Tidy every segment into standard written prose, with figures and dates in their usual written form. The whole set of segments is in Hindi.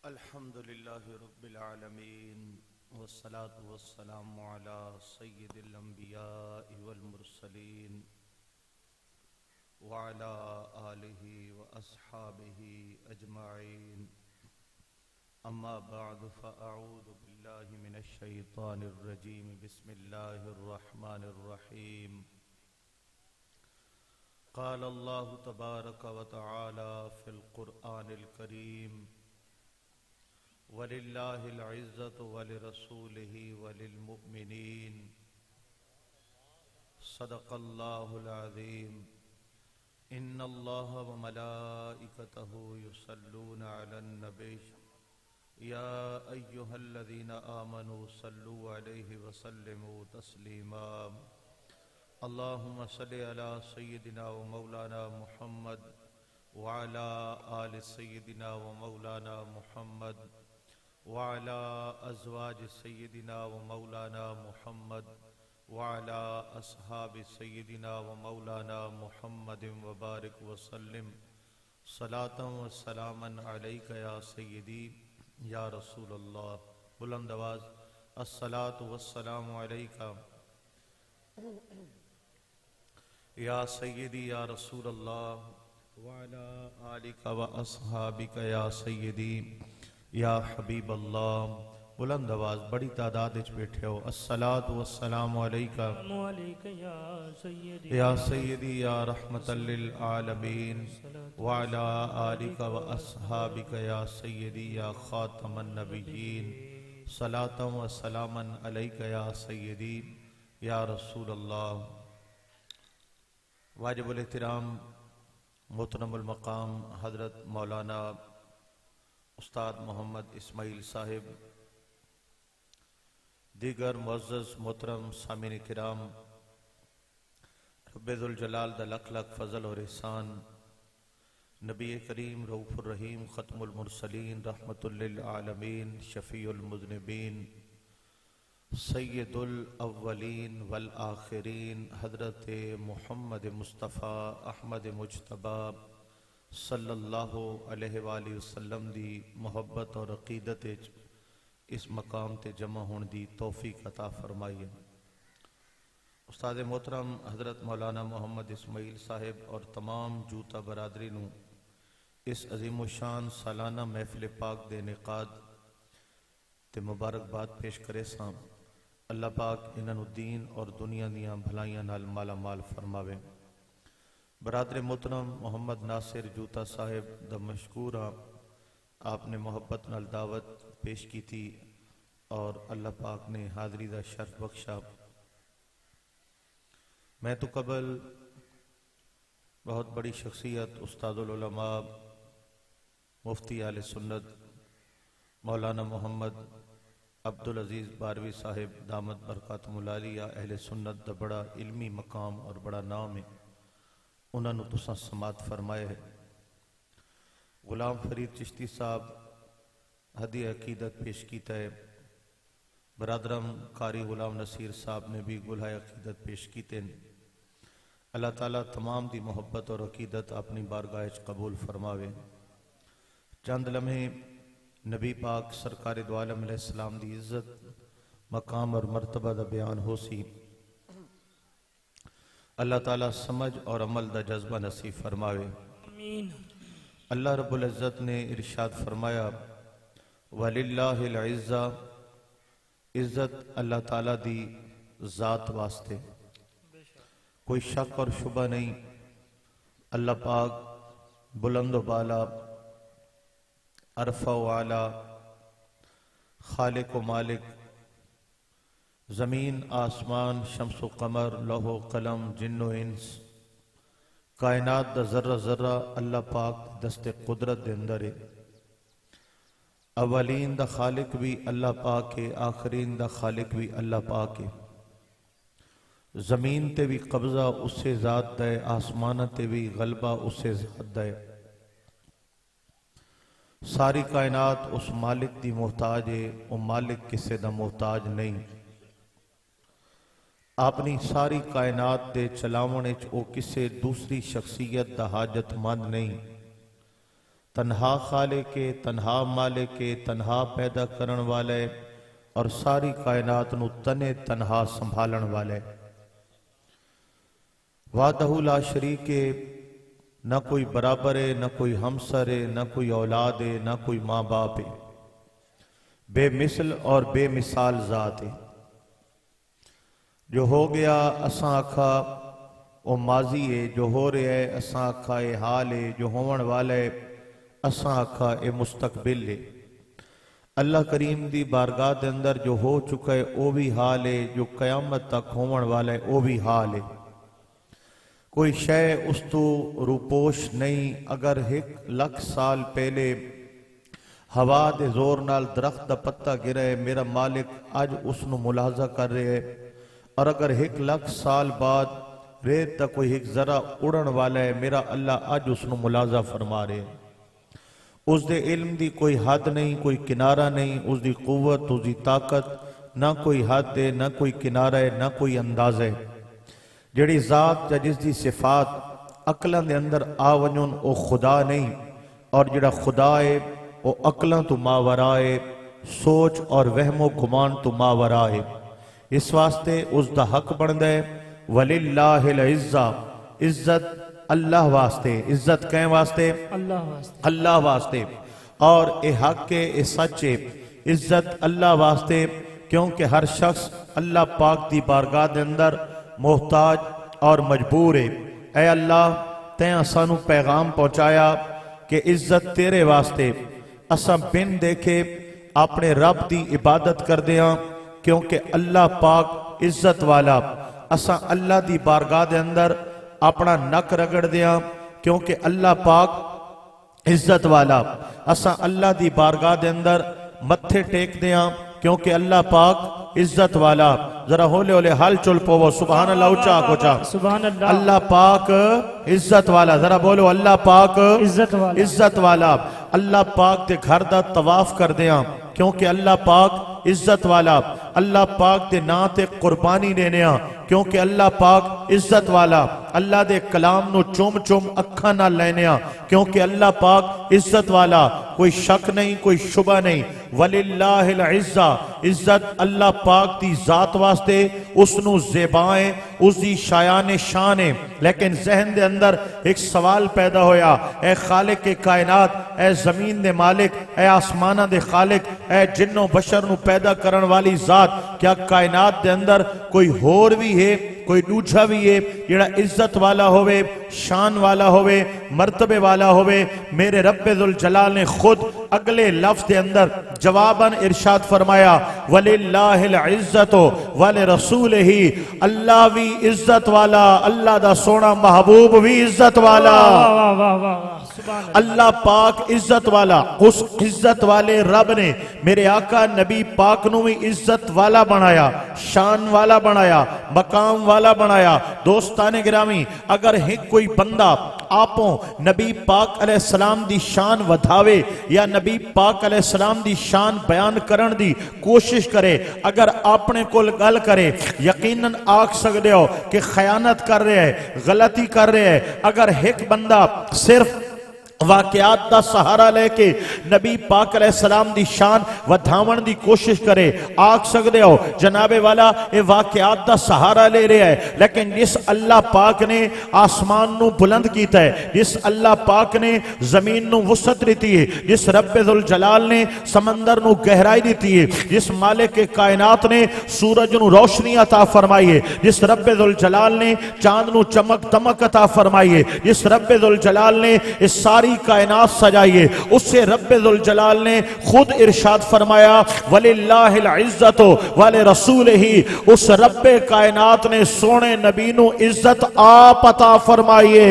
अल्हम्दुलिल्लाहि रब्बिल आलमीन वस्सलातु वस्सलामु अला सय्यिदिल अंबिया'i वल मुरसलीन व अला आलिहि व अस्हाबिहि अजमाइन। अम्मा बअद फ़अऊज़ु बिल्लाहि मिनश शैतानिर रजीम। बिस्मिल्लाहिर रहमानिर रहीम। क़ाल अल्लाहु तबारक व तआला फ़िल क़ुरआनिल करीम वलिल्लाहिल इज़्ज़तु वलिरसूलिहि वलिलमुअ्मिनीन। सदक़ल्लाहुल अज़ीम। इन्नल्लाहा व मलाइकतहु युसल्लूना अलन नबी या अय्युहल्लज़ीना आमनू सल्लू अलैहि व सल्लिमू तस्लीमा। अल्लाहुम्मा सल्लि अला सय्यिदिना व मौलाना मुहम्मद व अला आलि सय्यिदिना व मौलाना मुहम्मद व अला अज़वाजि सय्यिदिना व मौलाना मुहम्मद व अला अस्हाबि सय्यिदिना व मौलाना मुहम्मदिन व बारिक व सल्लिम सलातन व सलामन अलैका या सय्यदी या रसूलल्लाह। बुलंद आवाज़ अस्सलातु वस्सलामु अलैका या सय्यदी या रसूलल्लाह व अला आलिका व अस्हाबिका या सय्यदी या हबीब अल्लाह। बुलंद आवाज़ बड़ी तादाद विच बैठे हो। अस्सलातु वस्सलामु अलैका या सय्यदी या रहमतल लिल आलमीन व अला आलिका व अस्हाबिका या सय्यदी या खातमन नबिय्यीन। सलातन व सलामन अलैका या सय्यदी या रसूल अल्लाह। वाजिबुल एहतराम मोहतरमुल मकाम हज़रत मौलाना उस्ताद मोहम्मद इस्माइल साहिब, दीगर मुअज़्ज़ज़ मोहतरम सामिन किराम, रब्बे ज़ुल जलाल दा लख लख फ़ज़ल और एहसान, नबी करीम रऊफ़ुर रहीम ख़त्मुल मुरसलीन रहमतुल लिल आलमीन शफ़ीउल मुज़निबीन सय्यदुल अव्वलीन वल आखिरीन हज़रत मुहम्मद मुस्तफ़ा अहमद मुज्तबा सल्लल्लाहु अलैहि वसल्लम दी मोहब्बत और अकीदत इस मकाम ते जमा होने दी तौफीक अता फरमाई। उस्ताद मोहतरम हज़रत मौलाना मोहम्मद इस्माइल साहिब और तमाम जूता बरादरी नूं इस अजीम शान सालाना महफिल पाक दे इनेकाद ते मुबारकबाद पेश करे सां। अल्लाह पाक इन्हां नूं दीन और दुनिया दियां भलाइयां नाल माला माल फरमावे। बरादर मोहतरम मोहम्मद नासिर जूता साहिब दा मशकूर हाँ, आपने मोहब्बत नाल दावत पेश की थी और अल्लाह पाक ने हाज़री दा शर्फ बख्शा। मैं तो कबल बहुत बड़ी शख्सियत उस्तादुल उलमा मुफ्ती आले सुन्नत मौलाना मोहम्मद अब्दुल अजीज़ बारवी साहिब दामद बरकातुहुल आलिया अहले सुन्नत दा बड़ा इल्मी मकाम और बड़ा नाम है। उन्होंने तुसा समात फरमाए है। गुलाम फरीद चिश्ती साहब हदी अकीदत पेश किया है। बरादरम कारी गुलाम नसीर साहब ने भी गुलाह अकीदत पेश किए। अल्लाह ताला तमाम दी मोहब्बत और अकीदत अपनी बारगाह कबूल फरमावे। चंद लम्हे नबी पाक सरकार दो आलम अलैहिस्सलाम दी इज्जत मकाम और मर्तबा दा बयान हो सी। अल्लाह ताला समझ और अमल दा जज्बा नसीब फरमावे। अल्लाह रब्बुल इज़्ज़त ने इरशाद फरमाया वलिल्लाहिल इज़्ज़ा, इज्जत अल्लाह ताला दी जात वास्ते, कोई शक और शुबा नहीं। अल्लाह पाक बुलंद बाला अरफा वाला खालिक व मालिक, ज़मीन आसमान शम्सो कमर लोहो कलम जिन्नो इंस कायनात दा जर्रा जर्रा अल्लाह पाक दस्ते कुदरत दे अंदर है। अवलीन दा खालिक भी अल्लाह पाक है, आखरीन दा खालिक भी अल्लाह पाक है। ज़मीन ते भी कब्जा उससे ज़ात दा है, आसमान ते भी गलबा उससे ज़ात दा है। सारी कायनात उस मालिक दी मोहताज है, वो मालिक किसे दा मोहताज नहीं। अपनी सारी कायनात दे चलावन च वो किसी दूसरी शख्सियत दा हाजतमंद नहीं। तन्हा खालिके, तन्हा मालिके, तन्हा पैदा करन वाले और सारी कायनात नू तने तन्हा संभालन वाले। वादहू ला शरीके, न कोई बराबर है, न कोई हमसर है, न कोई औलाद है, न कोई माँ बाप है। बेमिसल और बेमिसाल जात है। जो हो गया असा आखा वो माजी है, जो हो रहा है असा आखा ये हाल है, जो होवन वाला है असा आखा ये मुस्तकबिल है। अल्लाह करीम दी बारगाह दे अंदर जो हो चुका है वो भी हाल है, जो कयामत तक होवन वाला है वो भी हाल है। कोई शय उस तो रूपोश नहीं। अगर 1,00,000 साल पहले हवा दे जोर नाल दरख्त दा पत्ता गिरा है, मेरा मालिक अज उसनू मुलाजा कर रहे है। और अगर 1,00,000 साल बाद रेत दा कोई एक जरा उड़न वाला है, मेरा अल्लाह अज उसनू मुलाजा फरमा रहे है। उसदे इल्म दी कोई हद नहीं, कोई किनारा नहीं। उसदी कुव्वत, उसदी ताकत ना कोई हद है, ना कोई किनारा है, ना कोई अंदाज़ है। जिहड़ी जात या जिसदी सिफात अकलां दे अंदर आ वजन वो खुदा नहीं, और जिहड़ा खुदा है वो अकलां तो मावरा है, सोच और वहमो गुमान तो मावरा है। इस वास्ते उसका हक बनता है वलिल्लाहिल इज्जा, इज्जत अल्लाह वास्ते। इज्जत कैं वास्ते? अल्लाह वास्ते। अल्लाह वास्ते। और ए हक के ए सच्चे इज्जत अल्लाह वास्ते, क्योंकि हर शख्स अल्लाह पाक दी बारगाह दे अंदर मोहताज और मजबूर है। ऐ अल्लाह तैं सानू पैगाम पहुंचाया कि इज्जत तेरे वास्ते। असा बिन देखे अपने रब दी इबादत कर दिया, क्योंकि अल्लाह पाक इज्जत वाला। असा अल्लाह दी बारगाह दे अंदर अपना नक रगड़ दिया, क्योंकि अल्लाह पाक इज्जत वाला। असा अल्लाह दी बारगाह दे अंदर मत्थे टेक दिया, क्योंकि अल्लाह पाक इज्जत वाला। जरा होले होले हल चुल पोवो सुभान अल्लाह, ऊंचा कोचा सुभान अल्लाह। अल्लाह पाक इज्जत वाला, जरा बोलो अल्लाह पाक इज्जत वाला। इज्जत वाला। अल्लाह पाक दे घर दा तवाफ कर दिया, क्योंकि अल्लाह पाक इज्जत वाला। अल्लाह पाक दे नां ते कुर्बानी देने, क्योंकि अल्लाह पाक इज्जत वाला। अल्लाह दे कलाम नु चुम चुम अखा ना लेने, क्योंकि अल्लाह पाक इज्जत वाला। कोई शक नहीं, कोई शुबा नहीं। वलिल्लाहिल इज्जा, इज्जत अल्लाह पाक दी जात वास्ते। उसनु ज़ेबाएं उसदी शायान शान है। लेकिन जहन दे अंदर एक सवाल पैदा होया, ए खालिक के कायनात, ए जमीन दे मालिक, ए आसमाना दे खालिक, ए जिन्नो बशर नु पैदा करन वाली जात, क्या कायनात दे अंदर कोई होर भी है, कोई दूजा भी है जिहड़ा इज्जत वाला होवे, शान वाला होवे, मर्तबे वाला होवे? मेरे रब्बे जुल जलाल ने खुद अगले लफ्ज के अंदर जवाबन इरशाद फरमाया, वलिल्लाहिल इज्जतो वले रसूल ही। अल्लाह भी इज्जत वाला, अल्लाह दा सोना महबूब भी इज्जत वाला। अल्लाह पाक इज्जत वाला। उस इज्जत वाले रब ने मेरे आका नबी पाक नू भी इज्जत वाला बनाया, शान वाला बनाया, मकाम वाला बनाया। दोस्ताने गिरामी, अगर है कोई बंदा आपो नबी पाक अलैहिस्सलाम दी शान वधावे या नबी पाक अलैहिस्सलाम दी शान बयान करन दी कोशिश करे, अगर अपने कोल गल करे, यकीनन आख सकते हो कि खयानत कर रहे है, गलती कर रहे है। अगर एक बंदा सिर्फ वाकयात का सहारा लेके नबी पाक अलैहिस्सलाम दी शान वधावन दी कोशिश करे, आख सकते हो जनाबे वाला ये वाकयात का सहारा ले रहा है। लेकिन जिस अल्लाह पाक ने आसमान नू बुलंद किया है, जिस अल्लाह पाक ने जमीन नू वसत दी है, जिस रब्बे जुल जलाल ने समंदर नू गहराई दी है, जिस मालिक के कायनात ने सूरज नू रोशनी अता फरमाई है, जिस रब्बे जुल जलाल ने चांद नू चमक दमक अता फरमाई है, जिस रब्बे जुल जलाल ने इस सारी कायनात सजाइए, उससे रब्बे जुल जलाल ने खुद इरशाद फरमाया, वलिल्लाहिल इज्जतो वले रसूल ही। उस रब्बे कायनात ने सोने नबी नू इज्जत आप अता फरमाइए।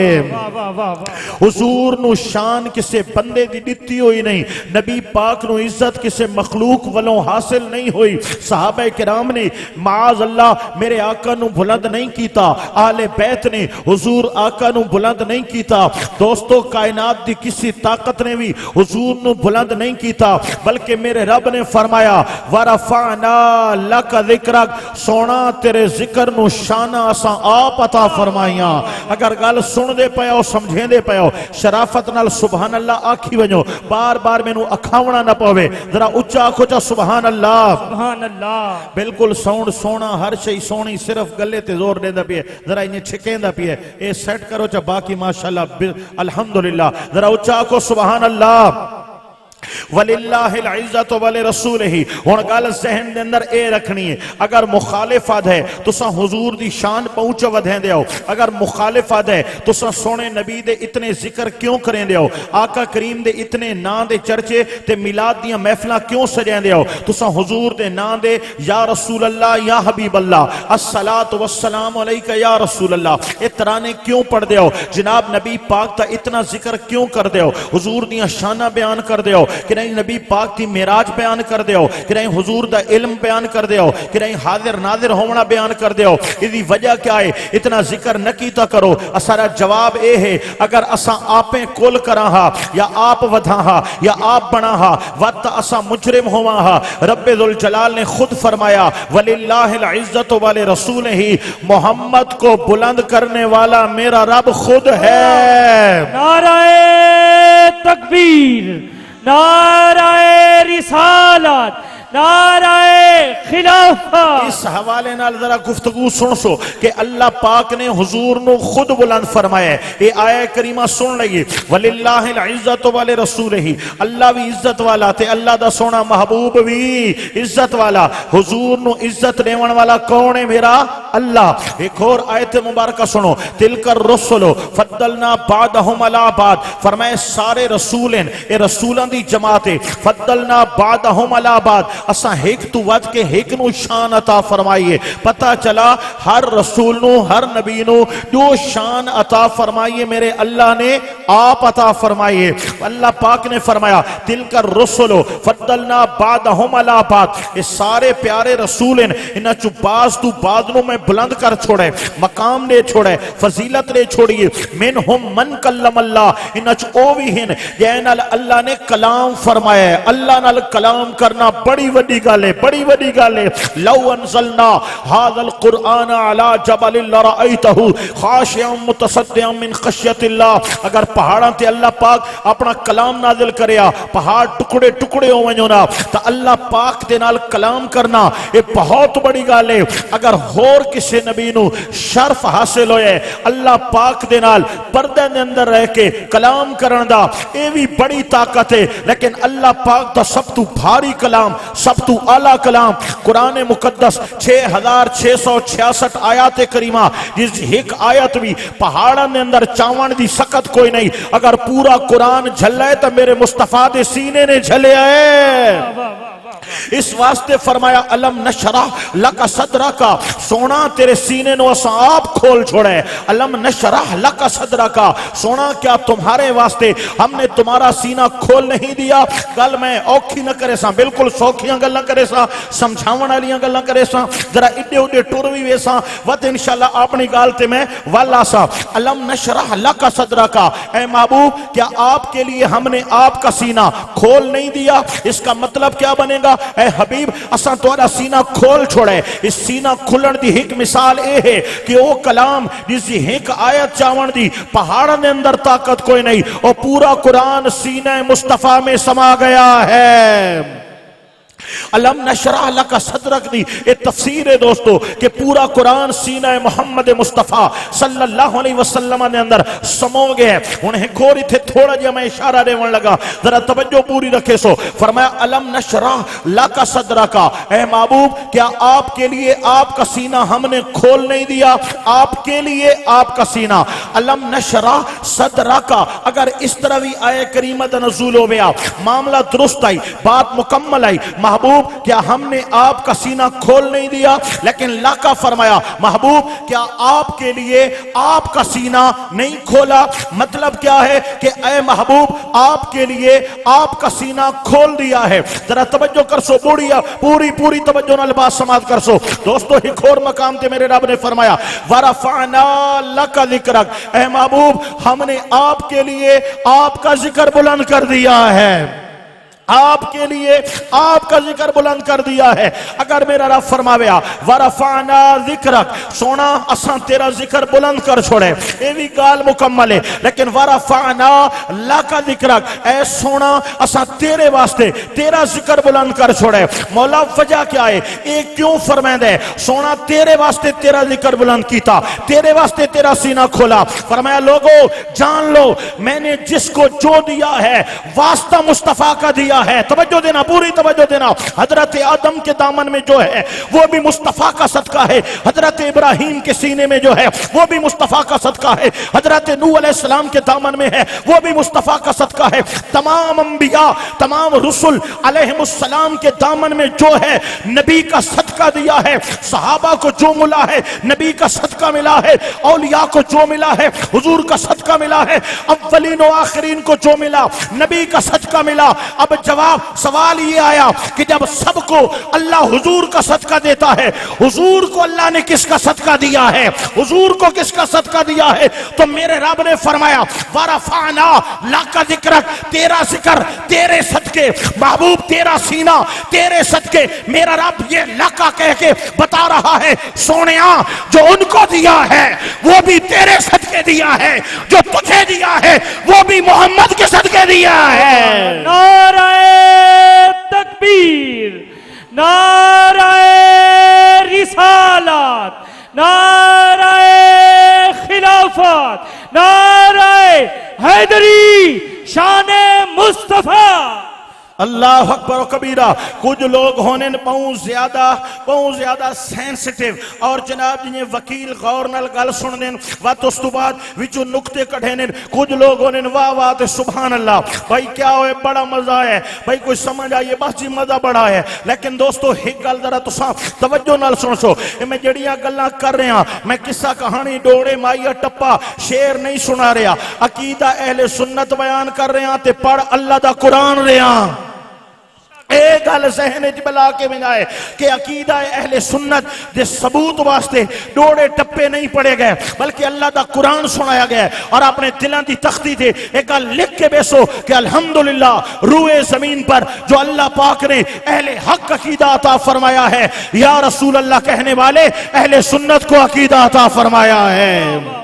हुजूर नू शान किसे बंदे दी दित्ती हुई नहीं, नबी पाक नू इज्जत किसे मखलूक वालों हासिल नहीं हुई। सहाबा किराम ने माज अल्लाह मेरे आका नू बुलंद नहीं कीता, आले बैत ने हुजूर आका नू बुलंद नहीं कीता। दोस्तों, कायनात दी किसी ताकत ने भी हुजूर नु बुलंद नहीं कीता, बल्कि मेरे रब ने फरमाया वरफाना लक जिक्रक, सोना तेरे जिक्र नु शाना असा आप अता फरमाइया। अगर गल सुनदे पे हो समझेंदे पे हो शराफत नाल सुभान अल्लाह आखी वजो, बार बार मैनू अखावना ना पवे, जरा उच्चा आखो चा सुभान अल्लाह सुभान अल्लाह। बिल्कुल साउंड सोना, हर शई सोनी, सिर्फ गले ते जोर देंदा पिए, जरा इन्हें छिकेंदा पिए, ए सेट करो चा, बाकी माशाअल्लाह अल्हम्दुलिल्लाह। जरा उच्चा आखो सुभान अल्लाह। वलिल्लाहिल इज्जत वले रसूलिही। हुण गल ज़हन दे अंदर ए रखनी है, अगर मुखालिफत है तुसा हुजूर दी शान पहुंच वधेंदे हो, अगर मुखालिफत है तुसा सोने नबी दे इतने जिक्र क्यों करेंदे हो, आका करीम दे इतने नां दे चर्चे ते मिलाद दियां महफिलां क्यों सजांदे हो, तुसा हुजूर दे नां दे या रसूल अल्लाह या हबीब अल्लाह अस्सलातु वस्सलाम अलैका या रसूल अल्लाह ए तराने क्यों पढ़दे हो, जनाब नबी पाक दा इतना जिक्र क्यों करदे हो, हुजूर दियां शाना बयान करदे हो कि नहीं नबी पाक की मेराज बयान कर दे हो, कि नहीं हुजूर दा इल्म बयान कर दे हो, कि नहीं हाजिर नाजिर होना बयान कर दे हो। इसकी वजह क्या है, इतना जिक्र न कीता करो। असारा जवाब ए है, अगर असा आपे कुल करा हा या आप वधा हा या आप बना हा वत असा मुजरिम होवा हा। रब्बे जुल जलाल ने खुद फरमाया वलिल्लाहिल इज्जत वाले रसूल ही, मोहम्मद को बुलंद करने वाला मेरा रब खुद है। नाराए तकबीर, नाराए रिसालत, नाराए खिलाफा। इस हवाले नाल जरा गुफ्तगू सुन सो कि अल्लाह पाक ने हुजूर नु खुद बुलंद फरमाया। ये आया करीमा सुन लगी, वलिल्लाहिल इज्जत वाले रसूल ही, अल्लाह भी इज्जत वाला थे, अल्लाह दा सोना महबूब भी इज्जत वाला। हुजूर नु इज्जत देवन वाला कौन है, मेरा अल्लाह। एक और आयत मुबारक सुनो, तिलकर रसूल फद्दलना बादहुम अला बाद, फरमाए सारे रसूल हैं, ये रसूलां दी जमात है। फद्दलना बादहुम अला बाद, असा हेक तू वध के हेक नु शान अता फरमाइए। पता चला हर रसूल नु हर नबी नु जो शान अता फरमाइए मेरे अल्लाह ने आप अता फरमाइए। अल्लाह पाक ने फरमाया तिलकर रसूल फद्दलना बादहुम अला बाद, ये सारे प्यारे रसूल हैं, इन्हां चु बाज तू बाद नु मैं बुलंद कर छोड़े, मकाम ने छोड़े, फजीलत ने छोड़िए। मिनहुम मन कल्लम अल्लाह, इन्हां चु ओ भी हैं जै नाल अल्लाह ने कलाम फरमाया। अल्लाह नाल कलाम करना बड़ी वड्डी गल है, बड़ी वड्डी गल है। लौ अनज़लना हाज़ल कुरआन अला जबलिन लरअयतहु खाशिअन मुतसद्दिअन मिन खश्यतिल्लाह, अगर पहाड़ां ते अल्लाह पाक अपना कलाम नाजिल करया, पहाड़ टुकड़े टुकड़े हो वञो ना, तो अल्लाह पाक दे नाल कलाम करना ये बहुत बड़ी गल है। अगर होर किसी नबी नू शर्फ हासिल होए अल्लाह पाक दे नाल पर्दे दे अंदर रह के कलाम करन दा, ये भी बड़ी ताकत है। लेकिन अल्लाह पाक दा सब तू भारी कलाम, सब तू आला कलाम कुरान मुकद्दस 6666 आयत करीमा, जिस एक आयत भी पहाड़ों के अंदर चावण दी सकत कोई नहीं। अगर पूरा कुरान झले तो मेरे मुस्तफा दे सीने ने झले है। इस वास्ते फरमाया अलम नशरह लका सदरा का, सोना तेरे सीने नो असा आप खोल छोड़े। अलम नशरह लका सदरा का, सोना क्या तुम्हारे वास्ते हमने तुम्हारा सीना खोल नहीं दिया। गल मैं औखी न करे सा, बिल्कुल सौखियां गल्लां करे सा, समझावन वालियां गल्लां करे सा, जरा इड्डे उड्डे टुर भी वेसा वत इंशाल्लाह अपनी गाल ते मैं वाला सा। अलम नशरह लका सदरा का, ऐ महबूब क्या आपके लिए हमने आपका सीना खोल नहीं दिया। इसका मतलब क्या बनेगा, ऐ हबीब असा तुम्हारा सीना खोल छोड़े। इस सीना खुलन दी एक मिसाल ए है कि वो कलाम जिसकी एक आयत चावण दी पहाड़ के अंदर ताकत कोई नहीं, और पूरा कुरान सीने मुस्तफा में समा गया है। अलम नशरह लका सदरक दी ये तफसीर है दोस्तों कि पूरा कुरान सीना मोहम्मद मुस्तफा सल्लल्लाहु अलैहि वसल्लम ने अंदर समो गया। हुण एक और इथे थोड़ा जिहा मैं इशारा देवन लगा, जरा तवज्जो पूरी रखे सो। फरमाया अलम नशरह लका सदरका, ऐ महबूब क्या आपके लिए आपका सीना हमने खोल नहीं दिया। आपके लिए आपका सीना, अलम नशरह सदरका। अगर इस तरह भी आए करीमत नज़ूल हो गया, मामला दुरुस्त आई, बात मुकम्मल आई, महबूब क्या हमने आपका सीना खोल नहीं दिया? लेकिन लाका फरमाया महबूब क्या आपके लिए आपका सीना नहीं खोला? मतलब क्या है कि ऐ महबूब आपके लिए आपका सीना खोल दिया है। जरा तवज्जो कर सो, पूरी पूरी तवज्जो नाल बात समाप्त कर सो। दोस्तों एक और मकाम ते मेरे रब ने फरमाया वरफअना लका ज़िक्रक, ऐ महबूब हमने आपके लिए आपका जिक्र बुलंद कर दिया है, आपके लिए आपका जिक्र बुलंद कर दिया है। अगर मेरा रब फरमावेया वरफाना जिक्रक, सोना असा तेरा जिक्र बुलंद कर छोड़े, ये भी गाल मुकम्मल है। लेकिन वरफाना लाका जिक्रक, ऐ सोना असा तेरे वास्ते तेरा जिक्र बुलंद कर छोड़े। मौला वजह क्या है, ये क्यों फरमांदा है सोना तेरे वास्ते तेरा जिक्र बुलंद किया, तेरे वास्ते तेरा सीना खोला? फरमाया लोगो जान लो मैंने जिसको जो दिया है वास्ता मुस्तफा का दिया है। तवज्जो देना, पूरी तवज्जो देना। हजरत आदम के दामन में जो है वो भी मुस्तफा का सदका है, हजरत इब्राहिम के सीने में जो है वो भी मुस्तफा का सदका है, हजरत नूह अलैहिस्सलाम के दामन में है वो भी मुस्तफा का सदका है। तमाम अंबिया तमाम रसूल अलैहिमुस्सलाम के दामन में जो है नबी का सदका दिया है। सहाबा को जो मिला है नबी का सदका मिला है, औलिया को जो मिला है हुजूर का सदका मिला है, अव्वलीन व आखिरीन को जो मिला नबी का सदका मिला। अब जवाब सवाल ये आया कि जब सबको अल्लाह हुजूर का सदका देता है, हुजूर को अल्लाह ने किसका सदका दिया है, हुजूर को किसका सदका दिया है? तो मेरे रब ने फरमाया वरफाना लाका ज़िक्रक, तेरा जिक्र तेरे सदके, महबूब तेरा सीना तेरे सदके। मेरा रब ये लाका कह के बता रहा है सोनिया जो उनको दिया है वो भी तेरे सदके दिया है, जो तुझे दिया है वो भी मोहम्मद के सदके दिया है। नाराए तकबीर, नाराए रिसालत, नाराए खिलाफत, नाराए हैदरी, शाने मुस्तफा। अल्लाह अकबर व कबीरा। कुछ लोग होने बहुत ज्यादा सेंसिटिव और जनाब जी वकील गौर नाल गल सुन देन बात उस तो बाद विचों नुक्ते कढ़े ने। कुछ लोग होने वाह वाह ते सुभान अल्लाह, भाई क्या होए बड़ा मजा है, भाई कोई समझ आइए बस जी मजा बड़ा है। लेकिन दोस्तों एक गल जरा तुसा तवज्जो नाल सुन सो, मैं जड़ियां गल्लां कर रहा मैं किस्सा कहानी डोड़े माइया टप्पा शेर नहीं सुना रहा, अकीदा अहले सुन्नत बयान कर रहा ते पढ़ अल्लाह दा कुरान रहा। एक गल ज़हन च बला के बनाए कि अकीदा अहले सुन्नत दे सबूत वास्ते डोड़े टप्पे नहीं पड़े गए बल्कि अल्लाह दा कुरान सुनाया गया और अपने दिलों की तख्ती थे एक गल लिख के बेसो कि अल्हम्दुलिल्लाह रूए जमीन पर जो अल्लाह पाक ने अहले हक अकीदा अता फरमाया है, या रसूल अल्लाह कहने वाले अहले सुन्नत को अकीदा अता फरमाया है।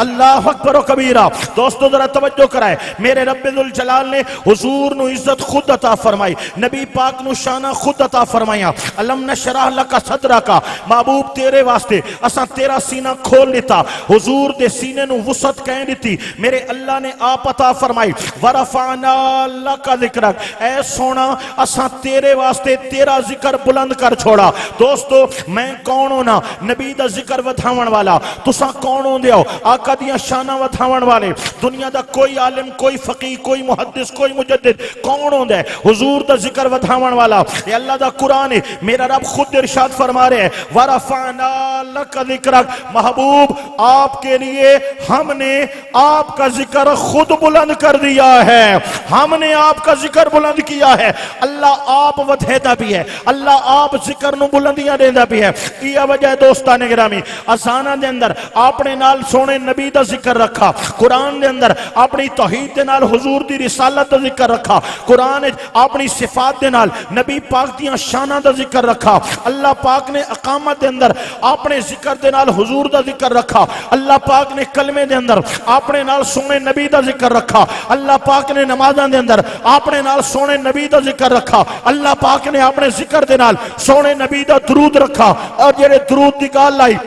अल्लाह अकबर व कबीरा। दोस्तों जरा तवज्जो कराए, मेरे रब्बुल जलाल ने हुजूर नु इज्जत खुद अता फरमाई, नबी पाक नु शाना खुद अता फरमाया। अलम नशरह लका सदरका, महबूब तेरे वास्ते असा तेरा सीना खोल लेता, हुजूर दे सीने नु वसअत कह दी मेरे अल्लाह ने आप अता फरमाई। वरफाना लका ज़िक्रक, ऐ सोना असा तेरे वास्ते तेरा जिक्र बुलंद कर छोड़ा। दोस्तों मैं कौन हूं ना नबी दा जिक्र वधावन वाला, तुसा कौन होंदे हो आका दियां शाना वधावन वाले? दुनिया दा कोई आलिम कोई फकीह कोई मुहद्दिस कोई मुजद्दिद कौन होंदा है हुजूर दा जिक्र वधावन वाला? ये अल्लाह दा कुरान है। मेरा रब खुद इरशाद फरमा रहे हैं वरफाना लका ज़िक्रक, महबूब आपके लिए हमने आपका जिक्र खुद बुलंद कर दिया है, हमने आपका जिक्र बुलंद किया है। अल्लाह आप वधेदा भी है, अल्लाह आप जिक्र नु बुलंदियां देंदा भी है। यह वजह है दोस्तान गिरामी, अजाना दे अंदर आपने नाल सोने नबी दा जिक्र रखा, कुरान दे अंदर अपनी तौहीद दे नाल हुजूर दी रिसालत दा जिक्र रखा, कुरान अपनी सिफात दे नाल नबी पाक दियां शाना दा जिक्र रखा। अल्लाह पाक ने अकामत दे अंदर अपने जिक्र दे नाल हुजूर दा जिक्र रखा, अल्लाह पाक ने कलमे दे अंदर अपने नाल सोने नबी दा जिक्र रखा, अल्लाह पाक ने नमाज़ां दे अंदर अपने नाल सोने नबी दा जिक्र रखा, अल्लाह पाक ने अपने जिक्र दे नाल सोने नबी दा दरूद रखा। और जेड़े दरूद दी गल आई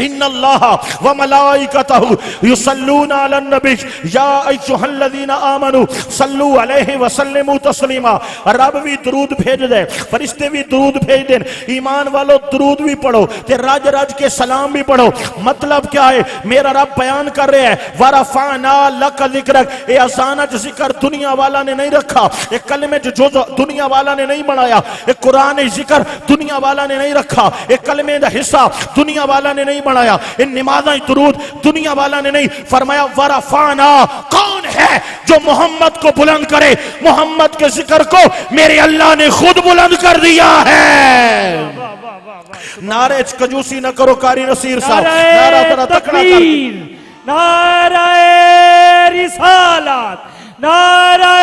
इन्नल्लाह व मलाइकतहु युसल्लूना अलन नबी या अय्युहल्लज़ीना आमनू सल्लू अलैहि व सल्लिमू तस्लीमा। रब भी दरूद भेज दे, फरिश्ते भी दरूद भेज देन। ईमान वालों दरूद भी पढ़ो ते रज रज के सलाम भी पढ़ो। मतलब क्या है? मेरा रब बयान कर रहे हैं वरफाना लक जिक्रक। ये आसान जिक्र दुनिया वाला ने नहीं रखा, ये कलमे जो दुनिया वाला ने नहीं बनाया, ये कुरान जिक्र दुनिया वाला ने नहीं रखा, ये कलमे का हिस्सा दुनिया वाला ने नहीं बनाया, इन नमाज़ दुरूद दुनिया वाला ने नहीं फरमाया। वरफाना कौन है जो मोहम्मद को बुलंद करे? मोहम्मद के जिक्र को मेरे अल्लाह ने खुद बुलंद कर दिया है। नारे कंजूसी न करो कारी नसीर साहब, नारा तेरा तकड़ा कर। नारे रिसालत, नारे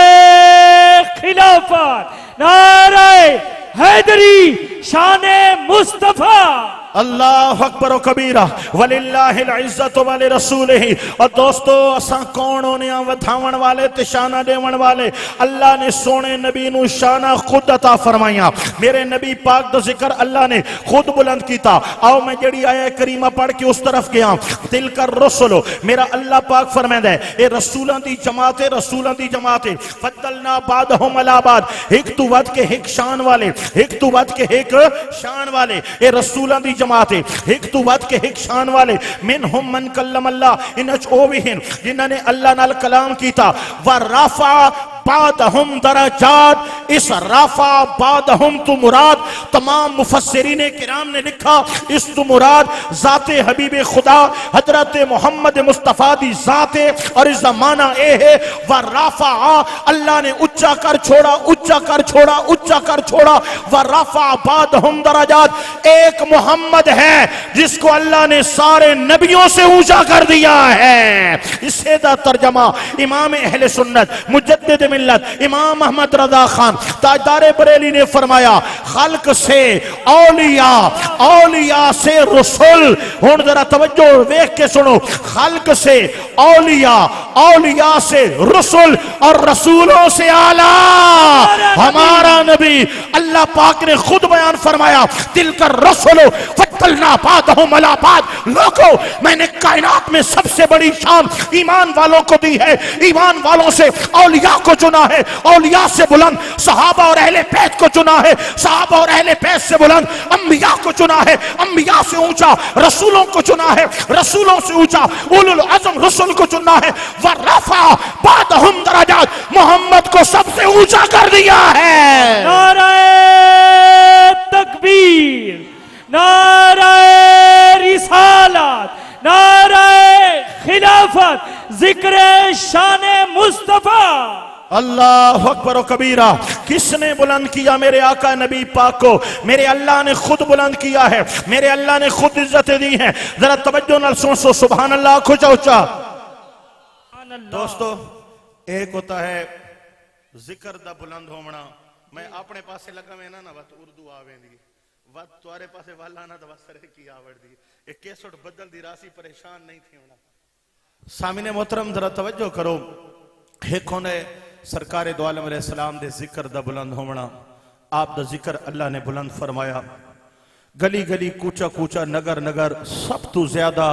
खिलाफत, नारे हैदरी शाने मुस्तफा। अल्लाह अकबर व कबीरा वलिल्लाहिल इज्जतु व लिरसूलिही। और दोस्तों असा कौन होने वधावन वाले ते शाना देवन वाले? अल्लाह ने सोने नबी नु शाना खुद अता फरमाइया। मेरे नबी पाक दा जिक्र अल्लाह ने खुद बुलंद कीता। आओ मैं जेड़ी आया करीमा पढ़ के उस तरफ गया। दिल कर रसूलो, मेरा अल्लाह पाक फरमांदा है ए रसूलां दी जमात है, रसूलां दी जमात है। फद्दलना बादहुम अला बाद, एक तू वद के एक शान वाले, एक तू वद के एक शान वाले। ए रसूलां दी जमात है, एक तू वद के एक शान वाले। मिनहुम मन कल्लम अल्लाह, इनच ओ भी हैं जिन्होंने अल्लाह नाल कलाम कीता। व रफा बादहुम दरजात, इस रफा बादहुम तू मुराद तमाम मुफस्सिरीन किराम ने लिखा इस तू मुराद जाते हबीब खुदा हजरत मोहम्मद मुस्तफा दी जात है। और इस जमाना ए है व रफा, अल्लाह ने ऊंचा कर छोड़ा, ऊंचा कर छोड़ा, ऊंचा कर छोड़ा। व रफा बादहुम दरजात, एक मोहम्मद है जिसको अल्लाह ने सारे नबियों से ऊंचा कर दिया है। इससे दा तर्जमा इमाम अहले सुन्नत मुजद्दिद मिल्लत इमाम अहमद रजा खान ताजदारे बरेली ने फरमाया खल्क से औलिया, औलिया से रसूल। हुन जरा तवज्जो देख के सुनो। खल्क से औलिया, औलिया से रसूल और रसूलों से आला हमारा नबी। अल्लाह पाक ने खुद बयान फरमाया दिल कर रसूलो फतलना बादहुम अला बाद। लोगों, मैंने कायनात में सबसे बड़ी शान ईमान वालों को दी है। ईमान वालों से औलिया को चुना है, औलिया से बुलंद सहाबा और अहले बैत को चुना है, सहाबा और अहले बैत से बुलंद अंबिया को चुना है, अंबिया से ऊंचा रसूलों को चुना है, रसूलों से ऊंचा उलुल अज़म रसूल को चुना है। व रफा बादहुम दरजात, मोहम्मद को सबसे ऊंचा कर दिया है। नारे तकबीर, नारे रिसालत, नारे खिलाफत, जिक्र शाने मुस्तफा। अल्लाह अकबर कबीरा। किसने बुलंद किया मेरे आका नबी पाक को? मेरे अल्लाह ने खुद बुलंद किया है, मेरे अल्लाह ने खुद इज्जतें दी हैं। जरा तवज्जो नाल सुन सो सुभान अल्लाह को ऊंचा। दोस्तों, एक होता है जिक्र दा बुलंद होना। मैं अपने पासे लगा में ना वत उर्दू आवेंदी, वत तुम्हारे पासे वाला ना तो वसरे की आवड़दी। एक केसट बदल दी राशि परेशान नहीं थी होना। सामने मोहतरम जरा तवज्जो करो। एक होने सरकार दो आलम अलैहिस्सलाम दे जिक्र दा बुलंद होना। आप दा जिक्र अल्लाह ने बुलंद फरमाया। गली गली कूचा कूचा नगर नगर सब तो ज्यादा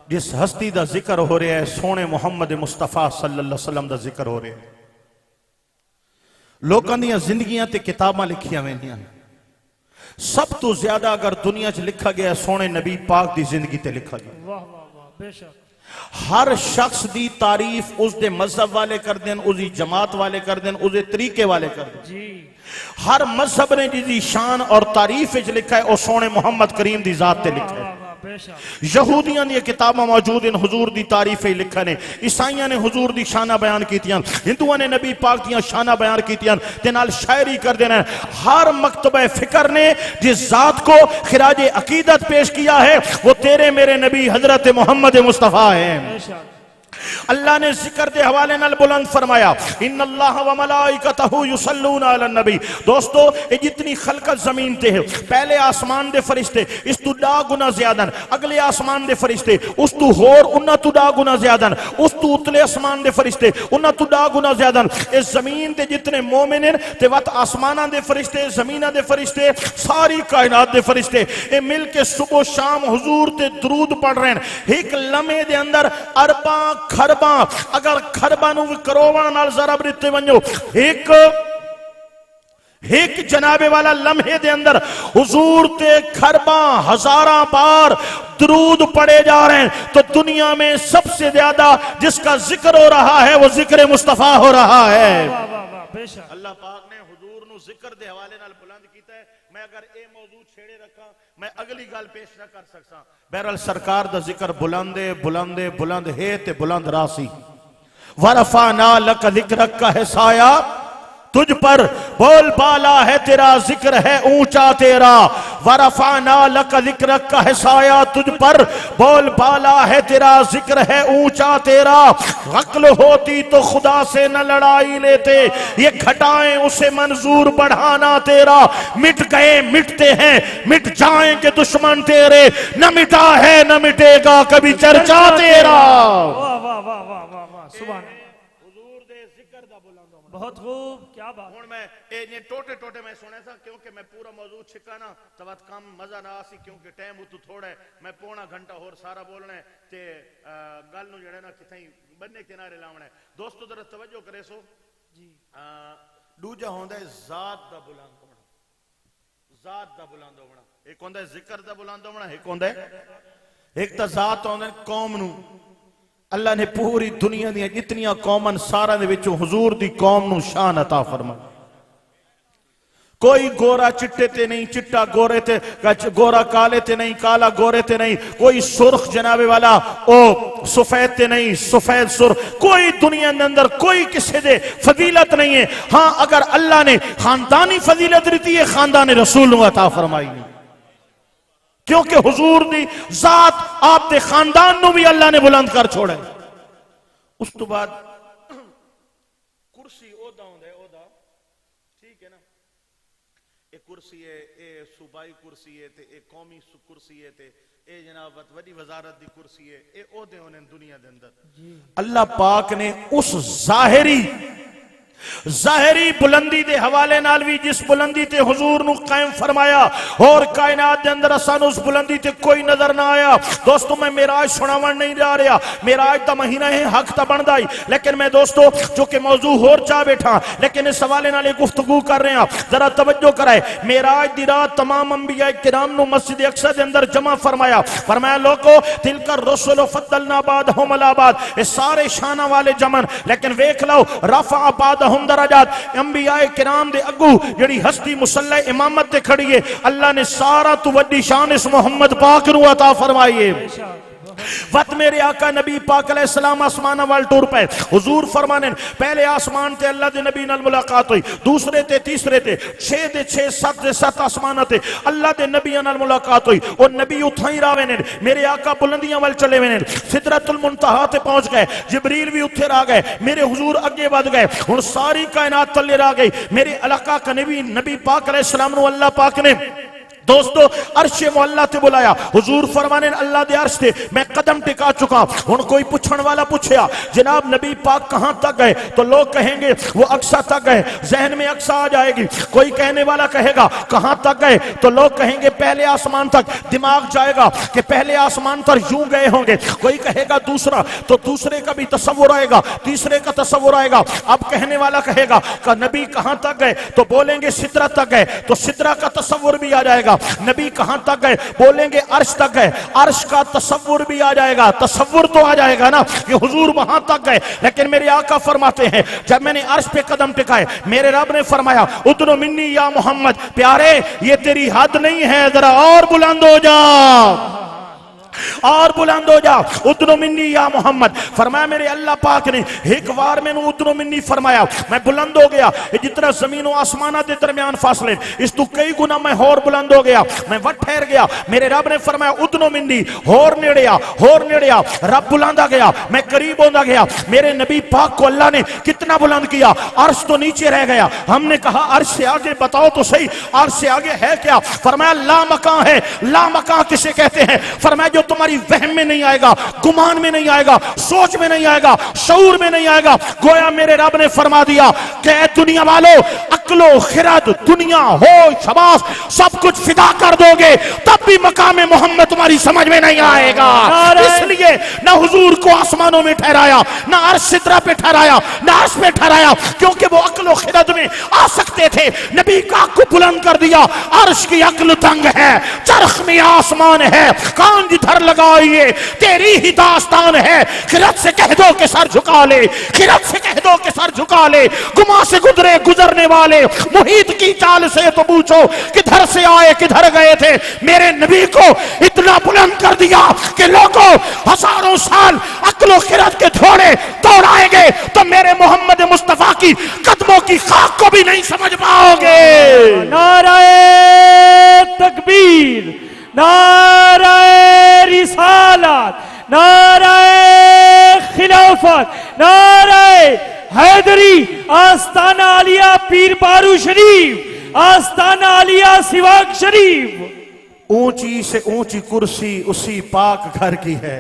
जिस हस्ती दा जिक्र हो रहा है सोने मुहम्मद मुस्तफा सल्लल्लाहु अलैहि वसल्लम दा जिक्र हो रहा है। लोगों दी जिंदगियां ते किताबां लिखियां वेंदियां। सब तो ज्यादा अगर दुनिया च लिखा गया सोने नबी पाक दी जिंदगी ते लिखा गया। वाह वाह वाह, बेशक। हर शख्स दी तारीफ उसके मजहब वाले कर देन, उसकी जमात वाले कर देन, उसके तरीके वाले कर देन जी। हर मजहब ने जिसकी शान और तारीफ लिखा है और सोने मोहम्मद करीम दी जात ते लिखा है। यहूदियां दी किताबां मौजूद इन हुजूर दी तारीफ लिखा ने। ईसाइयां ने हुजूर दी शाना बयान कीतियां, हिंदुओं ने नबी पाक दियां शाना बयान कीतियां ते नाल शायरी कर देना। हर मकतबे फिक्र ने जिस जात को खिराजे अकीदत पेश किया है वो तेरे मेरे नबी हजरत मोहम्मद मुस्तफा है। अल्लाह ने जिक्र के हवाले नाल बुलंद फरमाया, इन्नल्लाह व मलाइकतहु युसल्लूना अलन नबी। दोस्तों ये जितनी खलकत जमीन ते है, पहले आसमान दे फरिश्ते इस तू डा गुना ज्यादा, अगले आसमान दे फरिश्ते उस तू होर उन्ना तू डा गुना ज्यादा, उस तू उतले आसमान दे फरिश्ते उन्ना तू डा गुना ज्यादा। इस जमीन ते जितने मोमिन हैं ते वत आसमाना दे फरिश्ते, जमीना दे फरिश्ते, सारी कायनात दे फरिश्ते ये मिल के सुबह शाम हुजूर ते दरूद पढ़ रहे हैं। एक लम्हे दे अंदर अरबा खरबा, अगर खरबा नू भी करोड़ां नाल जरा बरिते वंजो, एक जनाबे वाला लम्हे दे अंदर हुजूर ते खरबा हजारा बार दरूद पढ़े जा रहे हैं। तो दुनिया में सबसे ज्यादा जिसका जिक्र हो रहा है वो जिक्र मुस्तफा हो रहा है। अल्लाह पाक ने हुजूर नु जिक्र दे हवाले नाल बुलंद कीता है। मैं अगर ए मौजू छेड़े रखा मैं अगली गल पेश ना कर सकता। बहरहाल सरकार दा जिक्र बुलंदे बुलंदे बुलंद है ते बुलंद रासी। वरफाना लक जिक्रक का है साया तुझ पर बोल बाला है तेरा, जिक्र है ऊंचा तेरा। वरफाना लक जिक्रक का है साया तुझ पर बोल बाला है तेरा, जिक्र है ऊंचा तेरा। अक्ल होती तो खुदा से न लड़ाई लेते, ये घटाएं उसे मंजूर बढ़ाना तेरा। मिट गए मिटते हैं मिट जाएंगे दुश्मन तेरे, न मिटा है न मिटेगा कभी चर्चा तेरा। वाह वाह वाह वाह वाह वाह, सुभान बहुत खूब, क्या बात। हुन मैं ये टोटे टोटे मैं सुने सा क्योंकि मैं पूरा मौजू छिका ना तो बात कम मजा ना आसी, क्योंकि टाइम उतु थोड़ा है। मैं पौना घंटा और सारा बोलना है ते गल नु जड़े ना किथे बन्ने किनारे लावना है। दोस्तों जरा तवज्जो करे सो जी। दूजा होंदा है जात दा बुलंद होना, जात दा बुलंद होना। एक होंदा है जिक्र दा बुलंद होना, एक होंदा है एक ता जात होंदा है कौम नु। अल्लाह ने पूरी दुनिया दी जितनियां कौमन सारा दे विचों हुजूर दी कौम नू शान अता फरमा। कोई गोरा चिट्टे ते नहीं, चिट्टा गोरे ते, गोरा काले ते नहीं, काला गोरे ते नहीं, कोई सुर्ख जनाबे वाला ओ सफेद ते नहीं, सफेद सुर्ख, कोई दुनिया के अंदर कोई किसी दे फजीलत नहीं है। हाँ अगर अल्लाह ने खानदानी फजीलत दी है, खानदान रसूल नू अता फरमाई है, क्योंकि हुजूर दी जात आप दे खानदान नू भी अल्लाह ने बुलंद कर छोड़ा। उस तो बाद कुर्सी ओदा होंदा है, ओदा ठीक है ना, एक कुर्सी है, ए सूबाई कुर्सी है, ते एक कौमी कुर्सी है, ते ए जनाब वडी वजारत दी कुर्सी है। ए ओदे होने दुनिया दे अंदर। अल्लाह पाक ने उस जाहिरी बुलंदी दे हवाले नाल भी जिस बुलंदी ते हुजूर नु कायम फरमाया और कायनात दे अंदर असानू उस बुलंदी ते कोई नजर ना आया। दोस्तों मैं मेराज सुनावन नहीं जा रहा, मेराज दा महीना है, हक ता बनदा ही, लेकिन मैं दोस्तों जो कि मौजू होर चा बैठा, लेकिन इस हवाले नाल गुफ्तगू कर रहे हैं, जरा तवज्जो कराए। मेराज दी रात तमाम अंबिया किराम नु मस्जिद अक्सा दे अंदर जमा फरमाया। फरमाया लोगो तिलकर रसूल फद्दलना बादहुम अला बाद, ये सारे शाना वाले जमन, लेकिन वेख लो रफा बाद दराजात अंबियाए किराम दे अगू जड़ी हस्ती मुसल्ला इमामत ते खड़ी है, अल्लाह ने सारा तू वड्डी शान इस मोहम्मद पाक नू अता फरमाई है। वत मेरे आका नबी पाक अलैहिस्सलाम आसमान वाल टूर पे हुजूर फरमाने पहले आसमान ते अल्लाह दे नबी नाल मुलाकात हुई, दूसरे ते तीसरे ते 6 दे 6 7 दे 7 आसमान ते अल्लाह दे नबी नाल मुलाकात हुई। और नबी उथा ही रावे ने, मेरे आका बुलंदियां वाल चले वे ने, सिदरतुल मुंतहा ते पहुंच गए, जिब्रील भी उथे आ गए, मेरे हुजूर अगे बढ़ गए, हुन सारी कायनात तले आ गई। मेरे आका का नबी पाक अलैहिस्सलाम नु अल्लाह पाक ने दोस्तों अर्श मुअल्ला ते बुलाया। हुजूर फरमाने अल्लाह दे अर्श ते मैं कदम टिका चुका। हुन कोई पूछण वाला पूछया जनाब नबी पाक कहां तक गए, तो लोग कहेंगे वो अक्सा तक गए, जहन में अक्सा आ जाएगी। कोई कहने वाला कहेगा कहां तक गए, तो लोग कहेंगे पहले आसमान तक, दिमाग जाएगा कि पहले आसमान पर यूं गए होंगे। कोई कहेगा दूसरा, तो दूसरे का भी तसव्वुर आएगा, तीसरे का तसव्वुर आएगा। अब कहने वाला कहेगा कि नबी कहां तक गए, तो बोलेंगे सिदरा तक गए, तो सिदरा का तसव्वुर भी आ जाएगा। नबी कहां तक गए, बोलेंगे अर्श तक गए, अर्श का तसव्वुर भी आ जाएगा, तसव्वुर तो आ जाएगा ना कि हुजूर वहां तक गए। लेकिन मेरे आका फरमाते हैं जब मैंने अर्श पे कदम टिकाए, मेरे रब ने फरमाया उदनु मिन्नी या मोहम्मद, प्यारे ये तेरी हद नहीं है, जरा और बुलंद हो जा। और बुलंद हो जा। उदनो मिन्नी या मोहम्मद, फरमाया मेरे अल्लाह पाक ने एक बार मैंने उदनो मिन्नी फरमाया, मैं बुलंद हो गया। जितना जमीन और आसमान के दरमियान फासले, इस तू कई गुना मैं होर बुलंद हो गया, मैं वट ठहर गया। मेरे रब ने फरमाया उदनो मिन्नी, होर नेड़े आ, होर नेड़े आ। रब बुलंदा गया, मैं करीब होता गया। मेरे नबी पाक को अल्लाह ने कितना बुलंद किया, अर्श तो नीचे रह गया। हमने कहा अर्श से आगे बताओ तो सही, अर्श से आगे है क्या? फरमाया ला मकान है। ला मकान किसे कहते हैं? फरमाया जो तुम्हारी वहम में नहीं आएगा, गुमान में नहीं आएगा, सोच में नहीं आएगा, शऊर में नहीं आएगा। गोया मेरे रब ने फरमा दिया कि दुनिया वालों, अक्लो खिरद, दुनिया हो शबाश, सब कुछ फिदा कर दोगे तब भी मकाम मोहम्मद तुम्हारी समझ में नहीं आएगा। इसलिए ना हुजूर को आसमानों में ठहराया, ना अर्श सिदरा पे ठहराया, ना अर्श पे ठहराया, क्योंकि वो अक्लो खिरद में आ सकते थे। नबी का को बुलंद कर दिया। अर्श की अक्ल तंग है, चरख में आसमान है, कान जिधर लगाइए तेरी ही दास्तान है। खिरत से कह दो कि सर झुका ले, खिरत से कह दो कि सर झुका ले। गुमा से गुजरे गुजरने वाले मुहीत की चाल से तो पूछो किधर से आए किधर गए थे। मेरे नबी को इतना बुलंद कर दिया कि लोगों हजारों साल अक्लो खिरत के थोड़े दौड़ाएंगे तो मेरे मोहम्मद मुस्तफा की कदमों की खाक को भी नहीं समझ पाओगे। नाराए तकबीर, नाराए रिसालत, नाराए खिलाफत, नाराए हैदरी, आस्ताना आलिया पीर बारू शरीफ, आस्ताना आलिया सिवाग शरीफ। ऊंची से ऊंची कुर्सी उसी पाक घर की है।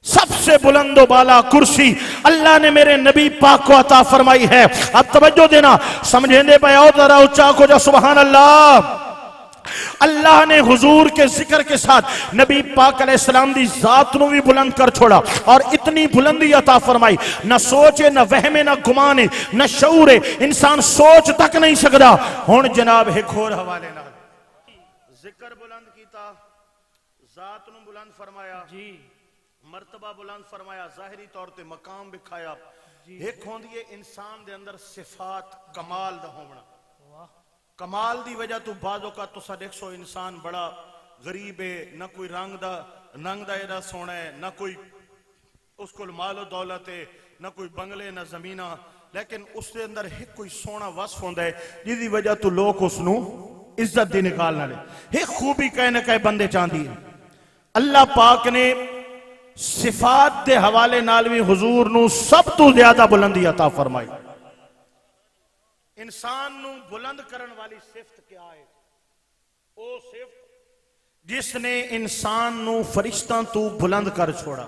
सबसे बुलंदो बाला कुर्सी अल्लाह ने मेरे नबी पाक को अता फरमाई है। अब तवज्जो देना, समझेंगे पे आओ जरा ऊंचा को जा सुभान अल्लाह। अल्लाह ने हुजूर के जिक्र के साथ नबी पाक अलैहिस्सलाम दी जात नू भी बुलंद कर छोड़ा और इतनी बुलंदी अता फरमाई। न सोचे, न वहमे, न गुमाने, न शऊरे, इंसान सोच तक नहीं सकता। हुण जनाब एक होर हवाले नाल जिक्र बुलंद कीता, जात नू बुलंद फरमाया जी, मर्तबा बुलंद फरमाया, जाहिरी तौर ते मकाम दिखाया। एक होंदी है इंसान दे अंदर सिफात कमाल दा होना। कमाल दी वजह तो बाजो का तुसा देखो इंसान बड़ा गरीब है, ना कोई रंग दा एड़ा सोना है, ना कोई उसको मालो दौलत है, ना कोई बंगले ना जमीना, लेकिन उसके अंदर एक कोई सोना वस्फ होंदा है जिसकी वजह तो लोग उसनू इज्जत दी निकाल ना ले। एक खूबी कह न कह बंदे चाहती है। अल्लाह पाक ने सिफात दे हवाले नाल भी हुजूर नू सब तो ज्यादा बुलंदी अता फरमाई। इंसान नू बुलंद करन वाली सिफत क्या है? ओ सिफत जिसने इंसान नू फरिश्ता तू बुलंद कर छोड़ा,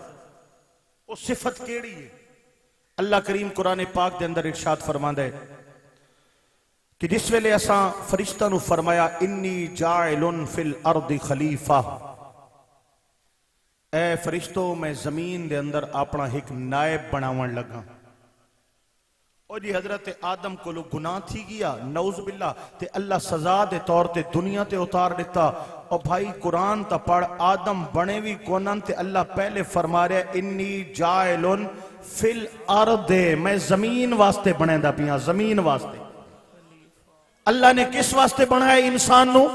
वो सिफत केड़ी है? अल्लाह करीम कुरान पाक दे अंदर इरशाद फरमांदा है कि जिस वेले असा फरिश्ता नू फरमाया इन्नी जाइलुन फिल अर्दी खलीफा, ए फरिश्तो मैं जमीन दे अंदर अपना एक नायब बनावन लगा। और जी हजरत आदम को गुनाह थी गया नौज बिल्ला ते अल्लाह सजा दे तौर ते दुनिया ते उतार दिता। और भाई कुरान ता पढ़, आदम बने भी कोनन ते अल्लाह पहले फरमा रहा इन्नी जाइलुन फिल अर्दे, मैं जमीन वास्ते बनेदा पिया, जमीन वास्ते। अल्लाह ने किस वास्ते बनाया इंसान नू?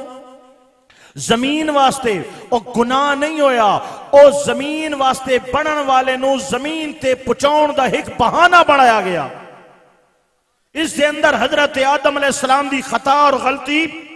जमीन वास्ते। और गुनाह नहीं होया, ओ जमीन वास्ते बनन वाले नू जमीन ते पहुंचाउण दा एक बहाना बनाया गया। इसके अंदर हजरत आदम अलैहिस्सलाम दी खता और गलती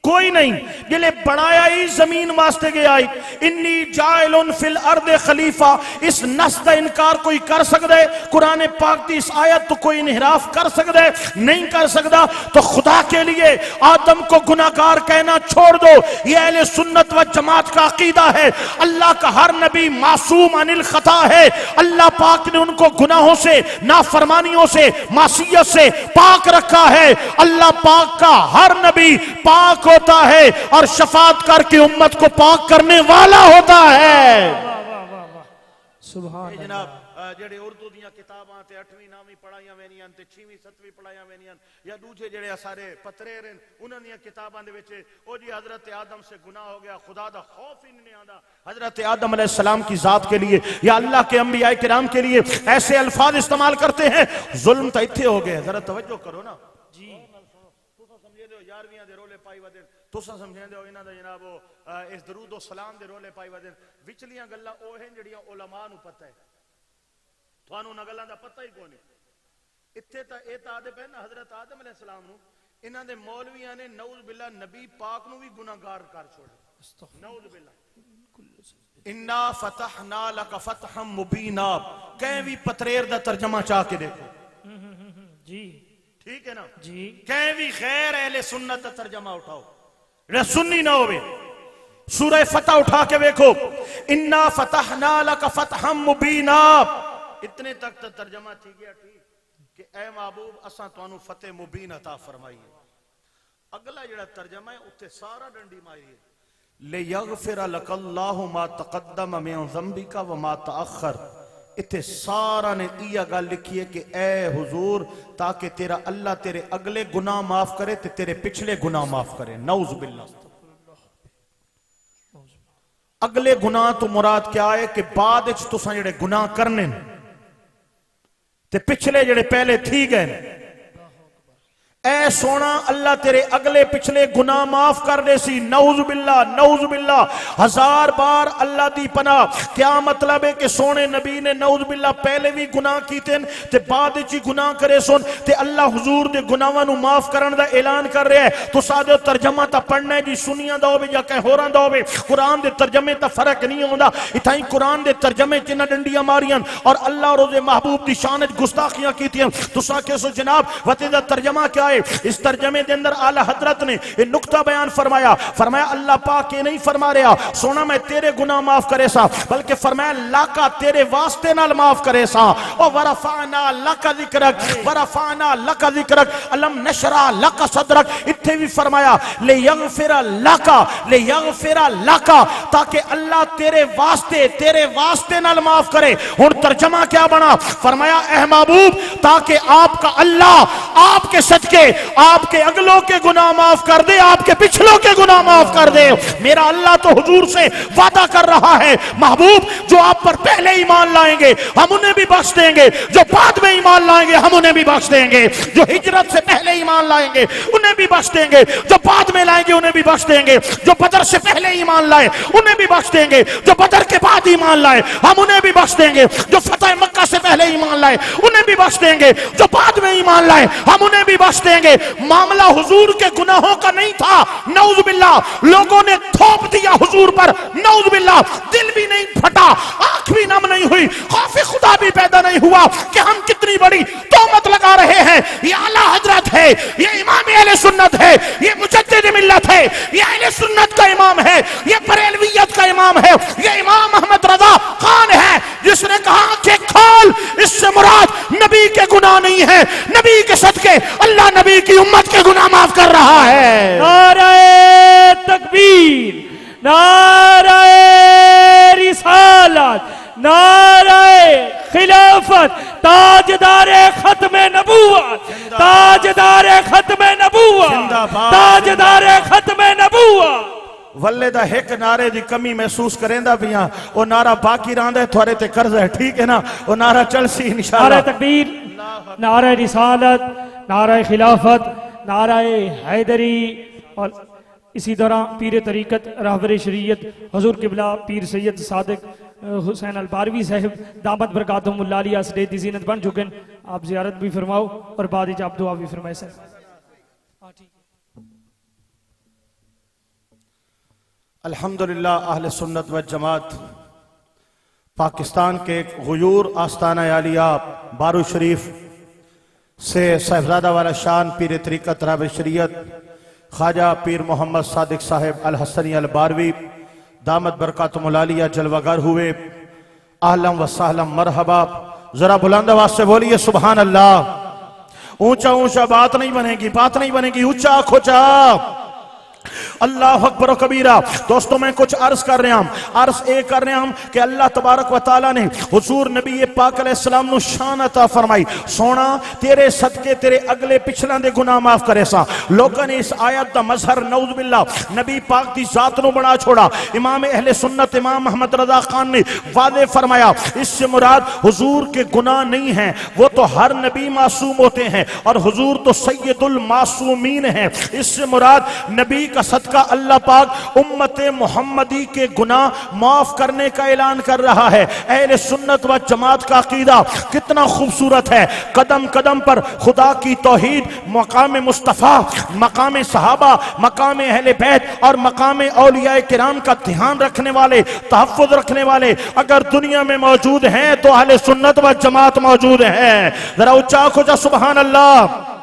कोई नहीं, जिले बनाया ही जमीन वास्ते गया। इन्नी जाइलुन फिल अर्दे खलीफा, इस नस का इनकार कोई कर सकता है? कुरान पाक की इस आयत तो कोई इनहराफ कर सकता है? नहीं कर सकता। तो खुदा के लिए आदम को गुनाहगार कहना छोड़ दो, यह अहले सुन्नत व जमात का अकीदा है। अल्लाह का हर नबी मासूम अनिल खता है। अल्लाह पाक ने उनको गुनाहों से, नाफरमानियों से, मासियत से पाक रखा है। अल्लाह पाक का हर नबी पाक होता है और शफात करके उम्मत को पाक करने वाला होता है। सुभान जनाब जेड़े उर्दू दियां किताबां ते 8वीं 9वीं पढ़ाईयां वेनियां ते 6वीं 7वीं पढ़ाईयां वेनियां या दूजे जेड़े सारे पत्रे रहन उन्हां दियां किताबां दे विच ओ जी हजरत आदम से गुनाह हो गया, खुदा दा खौफ ही नहीं आंदा। हजरत आदम अलैहिस्सलाम की जात के लिए या अल्लाह के अंबिया किराम के लिए ऐसे अल्फाज इस्तेमाल करते हैं, जुल्म तो इत्थे हो गए। जरा तवज्जो करो ना जी, समझे दो 11वीं दे रोले पाई वदे, तुसा समझे दो इन्हां दा जनाब इस दरूद व सलाम दे रोले पाई वदे। विचलियां गल्लां ओह हैं जिहड़ियां उलमा नूं पता है, तुहानूं उन्हां गल्लां दा पता ही कोई नहीं। इत्थे तां इह तां आदे पे ना हजरत आदम अलैहिस्सलाम नूं इन्हां दे मौलवियां ने नऊज़ बिल्ला नबी पाक नूं भी गुनाहगार कर छोड़े। नऊज़ बिल्ला। इन्ना फतहना लका फतहम मुबीना, कहीं भी पतरेर दा तर्जमा चाह के देखो जी, ठीक है ना जी। कहीं भी गैर अहले सुन्नत का तर्जमा उठाओ, जेड़ा सुन्नी ना होवे, सूरह फतह उठा के देखो, इन्ना फतहना लका फतहम मुबीना, इतने तक तो तर्जमा थी गया ठीक कि ऐ महबूब असां तुहानू फतेह मुबीन अता फरमाई है। अगला जेड़ा तर्जमा है उत्ते सारा डंडी मारी है, ले यगफिर लकल्लाहु मा तक़द्दम मिन ज़ंबिका व मा तअख़्खर। इत्थे सारा ने इया गल लिखी है कि ऐ हुजूर ताकि तेरा अल्लाह तेरे अगले गुनाह माफ करे ते तेरे पिछले गुनाह माफ करे। नऊज़ बिल्लाह। अगले गुनाह तो मुराद क्या है कि बाद विच तुसां जेड़े गुनाह करने ते पिछले जेड़े पहले थी गए, ऐ सोना अल्लाह तेरे अगले पिछले गुनाह माफ कर दे सी। नऊज़ बिल्लाह, नऊज़ बिल्लाह। 1000 बार अल्लाह दी पनाह। क्या मतलब है कि सोने नबी ने नऊज़ बिल्लाह पहले भी गुनाह कीते ते बाद विच गुनाह करे सुन ते अल्लाह हुजूर दे गुनाहां नूं माफ करन दा ऐलान कर रहा है। तो सादे तर्जमा ता पढ़ना है जी, सुनियां दा होवे या कहीं होरां दा होवे, कुरान दे तर्जमे ता फर्क नहीं होंदा। इथाई कुरान दे तर्जमे च इन्हां डंडियां मारियां और अल्लाह और उसदे महबूब दी शान च गुस्ताखियां कीतियां। तुसां कहसो जनाब वते दा तर्जमा क्या है? इस तर्जमे के अंदर आला हजरत ने ये नुक्ता बयान फरमाया, फरमाया अल्लाह पाक ये नहीं फरमा रहा सोना मैं तेरे गुनाह माफ करे सा, बल्कि फरमाया लाका तेरे वास्ते नाल माफ करे सा। ओ वरफाना लका जिक्रक, वरफाना लका जिक्रक, अलम नशरा लका सदरक। इत्थे भी फरमाया ले यगफिरा लका, ले यगफिरा लका, ताकि अल्लाह तेरे वास्ते नाल माफ करे। हुन तर्जमा क्या बना? फरमाया ए महबूब ताकि आपका अल्लाह आपके सदके आपके अगलों के गुनाह माफ कर दे, आपके पिछलों के गुनाह माफ कर दे। मेरा अल्लाह तो हुजूर से वादा कर रहा है महबूब जो आप पर पहले ईमान लाएंगे हम उन्हें भी बख्श देंगे, जो बाद में ईमान लाएंगे हम उन्हें भी बख्श देंगे, जो हिजरत से पहले ईमान लाएंगे उन्हें भी बख्श देंगे, जो बाद में लाएंगे उन्हें भी बख्श देंगे, जो बदर से पहले ईमान लाए उन्हें भी बख्श देंगे, जो बदर के बाद ईमान लाए हम उन्हें भी बख्श देंगे, जो फतेह मक्का से पहले ईमान लाए उन्हें भी बख्श देंगे, जो बाद में ईमान लाए हम उन्हें भी बख्श देंगे। मामला हुजूर के गुनाहों का नहीं था, नऊज़ बिल्लाह। लोगों ने थोप दिया हुजूर पर, नऊज़ बिल्लाह। दिल भी नहीं फटा, आंख भी नम नहीं हुई, खौफ खुदा भी पैदा नहीं हुआ कि हम कितनी बड़ी तोहमत लगा रहे हैं। ये आला हजरत है, ये इमाम अहले सुन्नत है, ये मुजद्दिद मिल्लत है, ये अहले सुन्नत का इमाम है, ये बरेलवियत का इमाम है, ये इमाम अहमद रजा खान है जिसने कहा कि खोल, इससे मुराद नबी के गुनाह नहीं है, नबी के सदके अल्लाह नबी की उम्मत के गुनाह माफ कर रहा है। नारे तकबीर, नारे रिसालत, नारे खिलाफत, ताजदारे खत्मे नबूवत, ताजदारे खत्मे नबूवत, ताजदारे खत्मे नबूवत। वल्ले दा एक नारे दी कमी महसूस करेंदा पिया, ओ नारा बाकी रहा है थोड़े ते कर्ज है, ठीक है ना, वो नारा चलसी इंशाअल्लाह। नारे तकबीर, नारे रिसालत, नारे खिलाफत, नारे हैदरी और इसी तरह पीर तरीकत रहबर शरीयत हुजूर किबला पीर सैयद सादिक हुसैन अलबारवी साहब दामत बरकातुहुमुल्लाह अली असदे दी ज़ीनत बन चुके हैं। आप ज़ियारत भी फरमाओ और बाद में आप दुआ भी फरमाए सर। अल्हम्दुलिल्लाह अहले सुन्नत व जमात पाकिस्तान के गुयूर आस्ताना आलिया बारू शरीफ से साहिबजादा वाला शान पीर तरीकत रहबर शरीयत ख्वाजा पीर मोहम्मद सादिक साहिब अल हसनी अल बारवी दामत बरकातुहुमुल्लाह अलिया जलवागर हुए। आहलम व सहलम मरहबा। जरा बुलंद आवाज से बोलिए सुभान अल्लाह। ऊंचा ऊंचा बात नहीं बनेगी, बात नहीं बनेगी, ऊंचा खोचा अल्लाह अकबर कबीरा। दोस्तों मैं कुछ अर्ज कर रहा हूं, अर्ज ए कर रहा हूं कि अल्लाह तबारक व तआला ने हुजूर नबी पाक अलैहिस्सलाम नु शान अता फरमाई। सोना तेरे सदके तेरे अगले पिछला दे गुनाह माफ करे सा। लोगों ने इस आयत दा मजहर नऊज़ बिल्लाह नबी पाक दी जात नु बना छोड़ा। इमाम अहले सुन्नत इमाम अहमद रजा खान ने वादे फरमाया इससे मुराद हुजूर के गुनाह नहीं है, वो तो हर नबी मासूम होते हैं और हुजूर तो सैयदुल मासूमीन है। इससे मुराद नबी का सदका अल्लाह पाक उम्मत मोहम्मदी के गुनाह माफ करने का ऐलान कर रहा है। अहले सुन्नत व जमात का अकीदा कितना खूबसूरत है। कदम कदम पर खुदा की तौहीद, मकाम मुस्तफ़ा, मकाम सहाबा, मकाम अहले बैत और मकाम औलिया किराम का ध्यान रखने वाले, तहफ़्फ़ुज़ रखने वाले अगर दुनिया में मौजूद हैं तो अहले सुन्नत व जमात मौजूद है। जरा उच्चा को जा सुभान अल्लाह।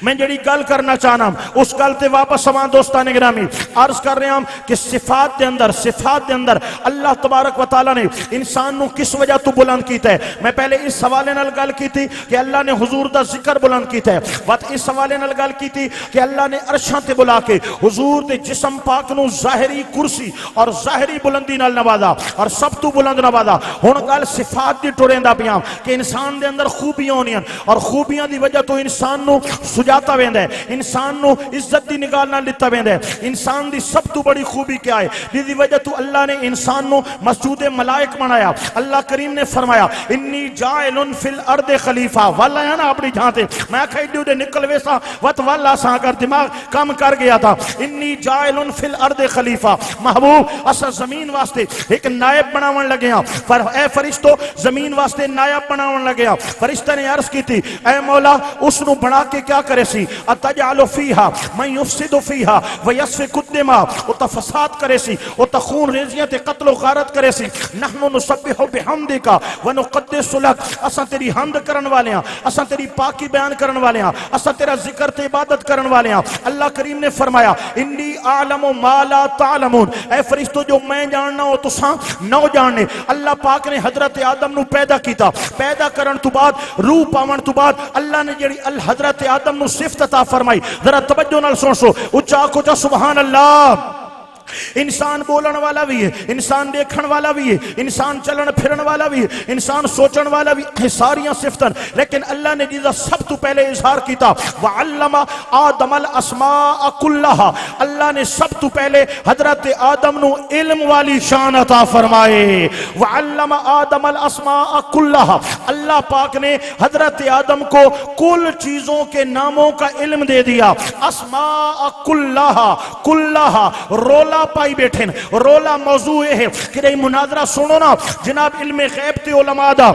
मैं जड़ी गल करना चाहना उस गल ते वापस समान दोस्तान गिरामी अर्ज कर रहा हूं कि सिफात दे अंदर अल्लाह तबारक व तआला ने इंसान नु किस वजह तो बुलंद कीता है। मैं पहले इस हवाले नाल गल की थी कि अल्लाह ने हुजूर दा जिक्र बुलंद कीता है। बात इस हवाले नाल गल की थी कि अल्लाह ने अरशां ते बुला के हुजूर दे जिस्म पाक नु ज़ाहिरी कुर्सी और ज़ाहिरी बुलंदी नाल नवाजा और सब तो बुलंद नवाजा। हुण गल सिफात दी टुरेंदा पिया कि इंसान दे अंदर खूबियां होनियां और खूबियां दी वजह तो इंसान नु सुजाता वेंदा है, इंसान नु इज्जत दी निगाह नाल लिता वेंदा है। इंसान दी सब तो बड़ी खूबी क्या है जिसदी वजह तो अल्लाह ने इंसान नु मस्जूद मलाइक बनाया। अल्लाह करीम ने फरमाया इन्नी जाइलुन फिल अर्द खलीफा। वाला है ना अपनी जहां ते मैं खैडू दे निकल वेसा वत वाला सा कर दिमाग काम कर गया था। इन्नी जाइलुन फिल अर्द खलीफा। महबूब असा जमीन वास्ते एक नायब बनावन लगे हां, पर ए फरिश्तो जमीन वास्ते नायब बनावन लगे हां। फरिश्ते ने अर्ज की थी ए मौला उस नु बना के क्या करे सी अतजालु फीहा मैं युफसिदु फीहा व यस्फिकु दिमा। ओ त फसाद करे सी, ओ त खून रेजियां ते कत्ल व गारत करे सी। नहनु नुसब्बिहु बिहम्दिका व नुक़द्दिसु लक। असा तेरी हमद करन वाले हां, असा तेरी पाकी बयान करन वाले हां, असा तेरा जिक्र ते इबादत करन वाले हां। अल्लाह करीम ने फरमाया इन्नी आलमु मा ला तालमून। ए फरिश्तो जो मैं जानना हो तुसा ना जानने। अल्लाह पाक ने हजरत आदम नु पैदा कीता, पैदा करन तो बाद रूह पावन तो बाद अल्लाह ने जेड़ी अल हजरत आदम नु सिफत अता फरमाई। जरा तवज्जो नाल सुनो, उच्चा को जा सुभान अल्लाह। इंसान बोलन वाला भी है, इंसान देखने वाला भी है, इंसान चलन फिरन वाला भी है, इंसान सोचन वाला भी है, सारियां सिफतन। लेकिन अल्लाह ने जिसका सब तो पहले इजहार किया व अल्लमा आदमल अस्मा कुल्लाहा। अल्लाह ने सब तो पहले हजरत आदम नु इल्म वाली शान अता फरमाए। व अल्लमा आदमल अस्मा कुल्लाहा। अल्लाह पाक ने हजरत आदम को कुल चीजों के नामों का इल्म दे दिया। अस्मा कुल्लाहा, कुल्लाहा रोला पाई बैठे। रोला मौजू है कि मुनाजरा सुनो ना जनाब इल्मे गैब ते उलमा दा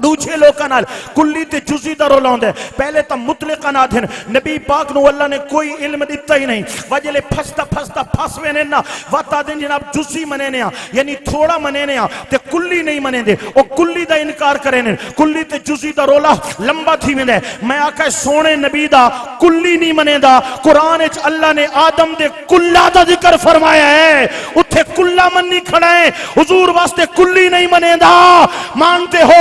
दूसरे लोगों नाल कुल्ली ते जुज़ी दा रोला होंदा है। पहले तो मुतलकन आखन नबी पाक नु अल्लाह ने कोई इल्म दिता ही नहीं। वजले फसता फसता फसवे ने ना वता दिन जनाब जुज़ी मने ने यानी थोड़ा मने ने ते कुल्ली नहीं मने दे। ओ कुल्ली दा इनकार करे ने। कुल्ली ते जुज़ी दा रोला लंबा थी वेंदा है। मैं आखा सोने नबी दा कुल्ली नहीं मनेदा। कुरान विच अल्लाह ने आदम दे कुल्ला दा जिक्र फरमाया है, उथे कुल्ला मन्नी खड़ा है। हुजूर वास्ते कुल्ली नहीं मनेदा। मानते हो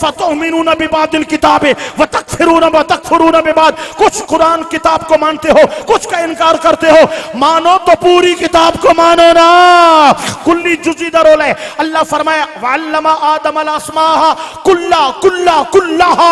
अफतुमिनुना बिबादिल किताबे व तकफिरुना व तकफुरुना बिबाद। कुछ कुरान किताब को मानते हो, कुछ का इनकार करते हो। मानो तो पूरी किताब को मानो ना। कुल्ली जुज़ी दा रोल है। अल्लाह फरमाया वअल्लमा आदमल अस्माहा कुल्ला कुल्ला कुल्लाहा।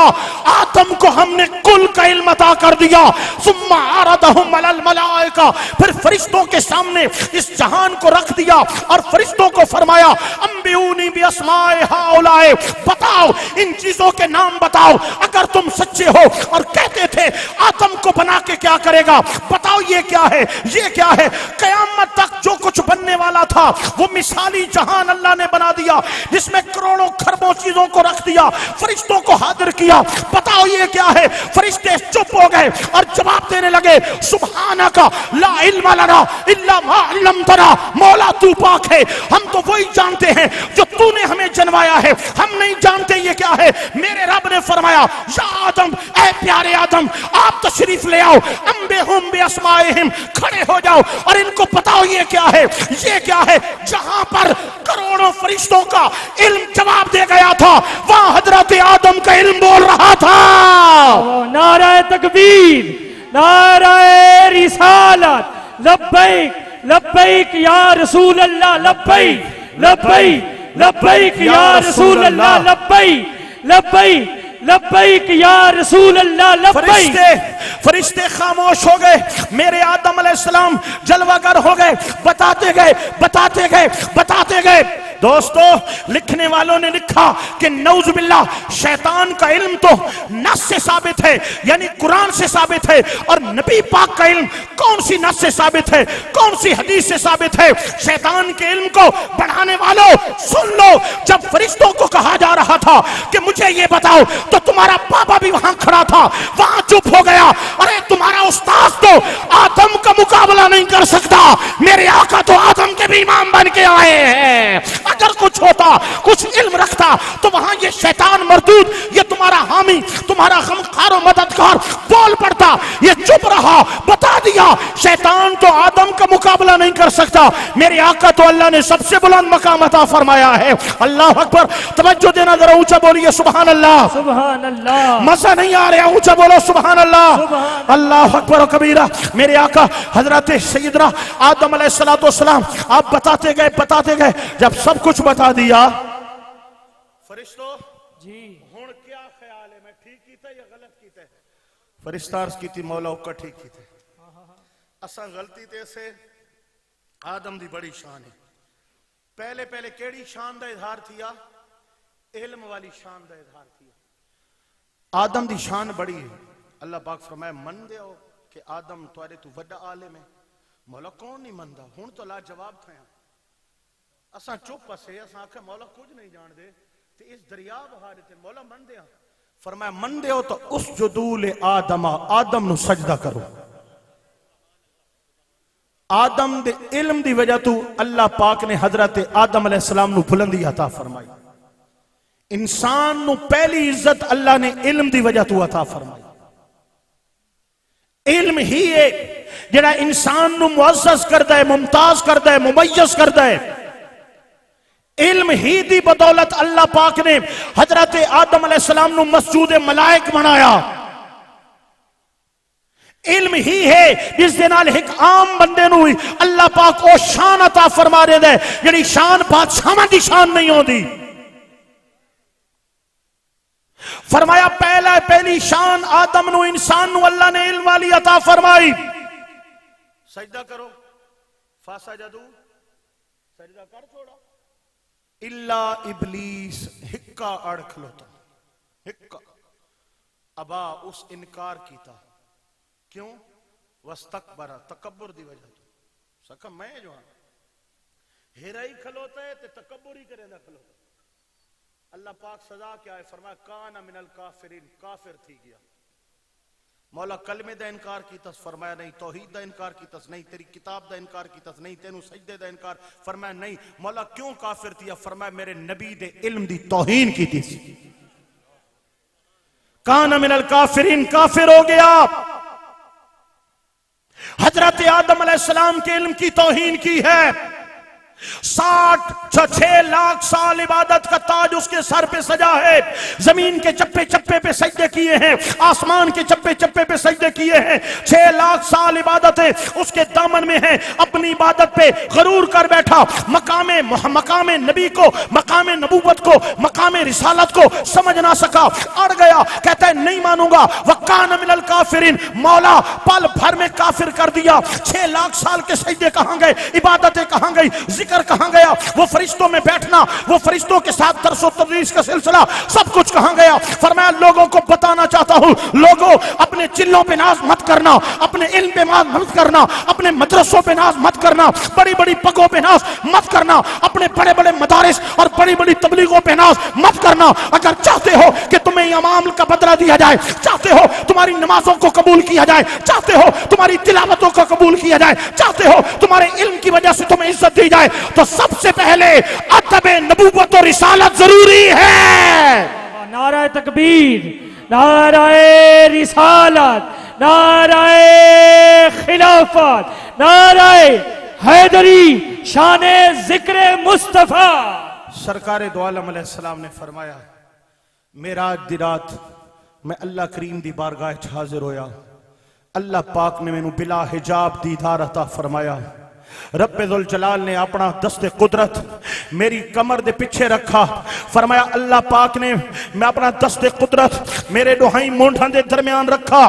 आदम को हमने कुल का इल्म अता कर दिया। सुम्मा अरदहुम अलल मलाइका। फिर फरिश्तों के सामने इस जहान को रख दिया और फरिश्तों को फरमाया अंबिऊनी बि अस्माए हाउलाए। बताओ इन चीजों के नाम बताओ। अगर तुम सच्चे हो और कहते थे आदम को बना के क्या करेगा, बताओ ये क्या है, ये क्या है। कयामत तक जो कुछ बनने वाला था वो मिसाली जहान अल्लाह ने बना दिया जिसमें करोड़ों खरबों चीजों को रख दिया। फरिश्तों को हाजिर किया, बताओ ये क्या है। फरिश्ते चुप हो गए और जवाब देने लगे सुब्हानका ला इल्म लना इल्ला मा अल्लमतना। मौला तू पाक है, हम तो वही जानते हैं जो तूने हमें जनवाया है, हम नहीं जानते ये क्या है। मेरे रब ने फरमाया या आदम, ऐ प्यारे आदम आप तशरीफ ले आओ। अंबिहुम बि अस्माइहिम, खड़े हो जाओ और इनको बताओ ये क्या है, ये क्या है। जहां पर करोड़ों फरिश्तों का इल्म जवाब दे गया था वहां हजरत आदम का इल्म बोल रहा था। नारे तकबीर, नारे रिसालत, लब्बैक लब्बैक या रसूल अल्लाह, लब्बैक लब्बैक लब्बैक या रसूल अल्लाह, लब्बैक लब्बैक लब्बैक या रसूल अल्लाह, लब्बैक। फरिश्ते खामोश हो गए, मेरे आदम अलैहिस्सलाम जलवागर हो गए, बताते गए बताते गए बताते गए। दोस्तों, लिखने वालों ने लिखा कि नऊज़ बिल्लाह, शैतान का इल्म तो नस से साबित है, यानी कुरान से साबित है, और नबी पाक का इल्म कौन सी नस से साबित है, कौन सी हदीस से साबित है? शैतान के इल्म को बढ़ाने वालों सुन लो, जब फरिश्तों को कहा जा रहा था कि मुझे ये बताओ, तो तुम्हारा बाबा भी वहां खड़ा था, वहां चुप हो गया। अरे तुम्हारा उस्ताद तो आदम का मुकाबला नहीं कर सकता, मेरे आका तो आदम के भी इमाम बन के आए हैं। अगर कुछ होता, कुछ इल्म रखता, तो वहां ये शैतान मरदूद, ये तुम्हारा हामी, तुम्हारा गमखार और मददगार बोल पड़ता, ये चुप रहा, बता दिया शैतान तो आदम का मुकाबला नहीं कर सकता, मेरे आका तो अल्लाह ने सबसे बुलंद मकाम अता फरमाया है। अल्लाह अकबर, तवज्जो देना, जरा ऊंचा बोलिए सुभान अल्लाह, सुभान अल्लाह। मजा नहीं आ रहा, ऊंचा बोलो सुभान अल्लाह, अल्लाह अकबर और कबीरा। मेरे आका हजरत सैयदना आदम अलैहिस्सलाम आप बताते गए, जब सब कुछ बता दिया, फरिश्तों जी हुण क्या ख्याल है, मैं ठीक कीता या गलत कीता? फरिश्ता अर्ज की थी मौला का ठीक कीते, असा गलती ते से आदम दी बड़ी शान है। पहले पहले केड़ी शान दा इजहार थिया? इल्म वाली शान दा इजहार थिया। आदम दी शान बड़ी है। अल्लाह पाक फरमाए मन दो कि आदम तुआरे तू वड्डा आलिम है। मौला कौन नहीं मनदा, हुण तो ला जवाब थे, असा चुप से, असा आखे मौला कुछ नहीं जान दे, ते इस दरिया बहारे ते मौला मन दे। फरमाया मन दे तो उस जुदूल आदम, आदम नु सजदा करो। आदम दे इल्म दी वजह तू अल्लाह पाक ने हजरत आदम अलैहिस्सलाम नु बुलंदी अता फरमाई। इंसान नु पहली इज्जत अल्लाह ने इल्म दी वजह तू अता फरमाई। इल्म ही है जेड़ा इंसान नु मुअज़्ज़ज़ करदा है, मुमताज करदा है, मुमय्यज़ करदा है। इल्म ही दी बदौलत अल्लाह पाक ने हजरत आदम अलैहिस्सलाम नु मसजूद मलाइक बनाया। इल्म ही है जिस दे नाल एक आम बंदे नु अल्लाह पाक ओ शान अता फरमा देदा है जेड़ी शान बादशाहां दी शान नहीं होती। फरमाया पहली शान आदम नु, इंसान नु अल्लाह ने इल्म वाली अता फरमाई। सजदा करो, फासा जदू सजदा कर छोड़ा, इल्ला इबलीस हिक्का अड़ खलोता, हिक्का अबा उस इनकार कीता। क्यों? वस्तकबरा, तकब्बुर दी वजह तो। सका मैं जो हेरा ही खलोता है ते तकब्बुर ही करेंदा खलोता। अल्लाह पाक सजा क्या है? फरमाया काना मिनल काफिरीन, काफिर थी गया। मौला कलमे दा इनकार कीतस, फरमाया नहीं। तौहीद दा इनकार कीतस, नहीं। तेरी किताब दा इनकार कीतस, नहीं। तेनू सजदे दा इनकार, फरमाया नहीं। मौला क्यों काफिर थी? फरमाया मेरे नबी दे इल्म दी तौहीन कीती सी। काना मिनल काफिरीन, काफिर हो गया। हजरत आदम अलैहिस्सलाम के इल्म की तौहीन की है। 6 लाख साल इबादत का ताज उसके सर पे सजा है। जमीन के चप्पे चप्पे पे सजदे किए हैं, आसमान के चप्पे चप्पे पे सजदे किए हैं। 6 लाख साल इबादत है उसके दामन में है। अपनी इबादत पे गरूर कर बैठा। मकामे नबी को, मकामे नबूवत को, मकामे रिसालत को समझ ना सका, अड़ गया। कहता है नहीं मानूंगा। वकान मिनल काफिरीन, मौला पल भर में काफिर कर दिया। 6 लाख साल के सजदे कहां गए? इबादतें कहां गई? जिक्र कहां गया? वो फरिश्तों में बैठना, वो फरिश्तों के साथ दरसो तदरीस का सिलसिला, सब कुछ कहां गया? फरमाया लोगों को बताना चाहता हूं, लोगों अपने चिल्लों पे नाज मत करना, अपने इल्म पे नाज मत करना, अपने मदरसों पे नाज मत करना, बड़ी बड़ी पगों पे नाज मत करना, अपने बड़े बड़े मदारिस और बड़ी बड़ी तबलीगों पे नाज मत करना। अगर चाहते हो कि तुम्हें इमाम का बदला दिया जाए, चाहते हो तुम्हारी नमाजों को कबूल किया जाए, चाहते हो तुम्हारी तिलावतों को कबूल किया जाए, चाहते हो तुम्हारे इल्म की वजह से तुम्हें इज्जत दी जाए, तो सबसे पहले अदब नबूवत और रिसालत जरूरी है। नाराए तकबीर, नाराए रिसालत, नाराए खिलाफत, नाराए हैदरी, शाने जिक्र मुस्तफा। सरकार दो आलम अलैहिस्सलाम ने फरमाया मेराज दी रात मैं अल्लाह करीम दी बारगाह हाजिर होया। अल्लाह पाक ने मैनू बिला हिजाब दीदार अता फरमाया। रब्बे जुल जलाल ने अपना दस्ते कुदरत मेरी कमर दे पीछे रखा। फरमाया अल्लाह पाक ने मैं अपना दस्ते कुदरत मेरे दोहाई मोंढां दे दरमियान रखा।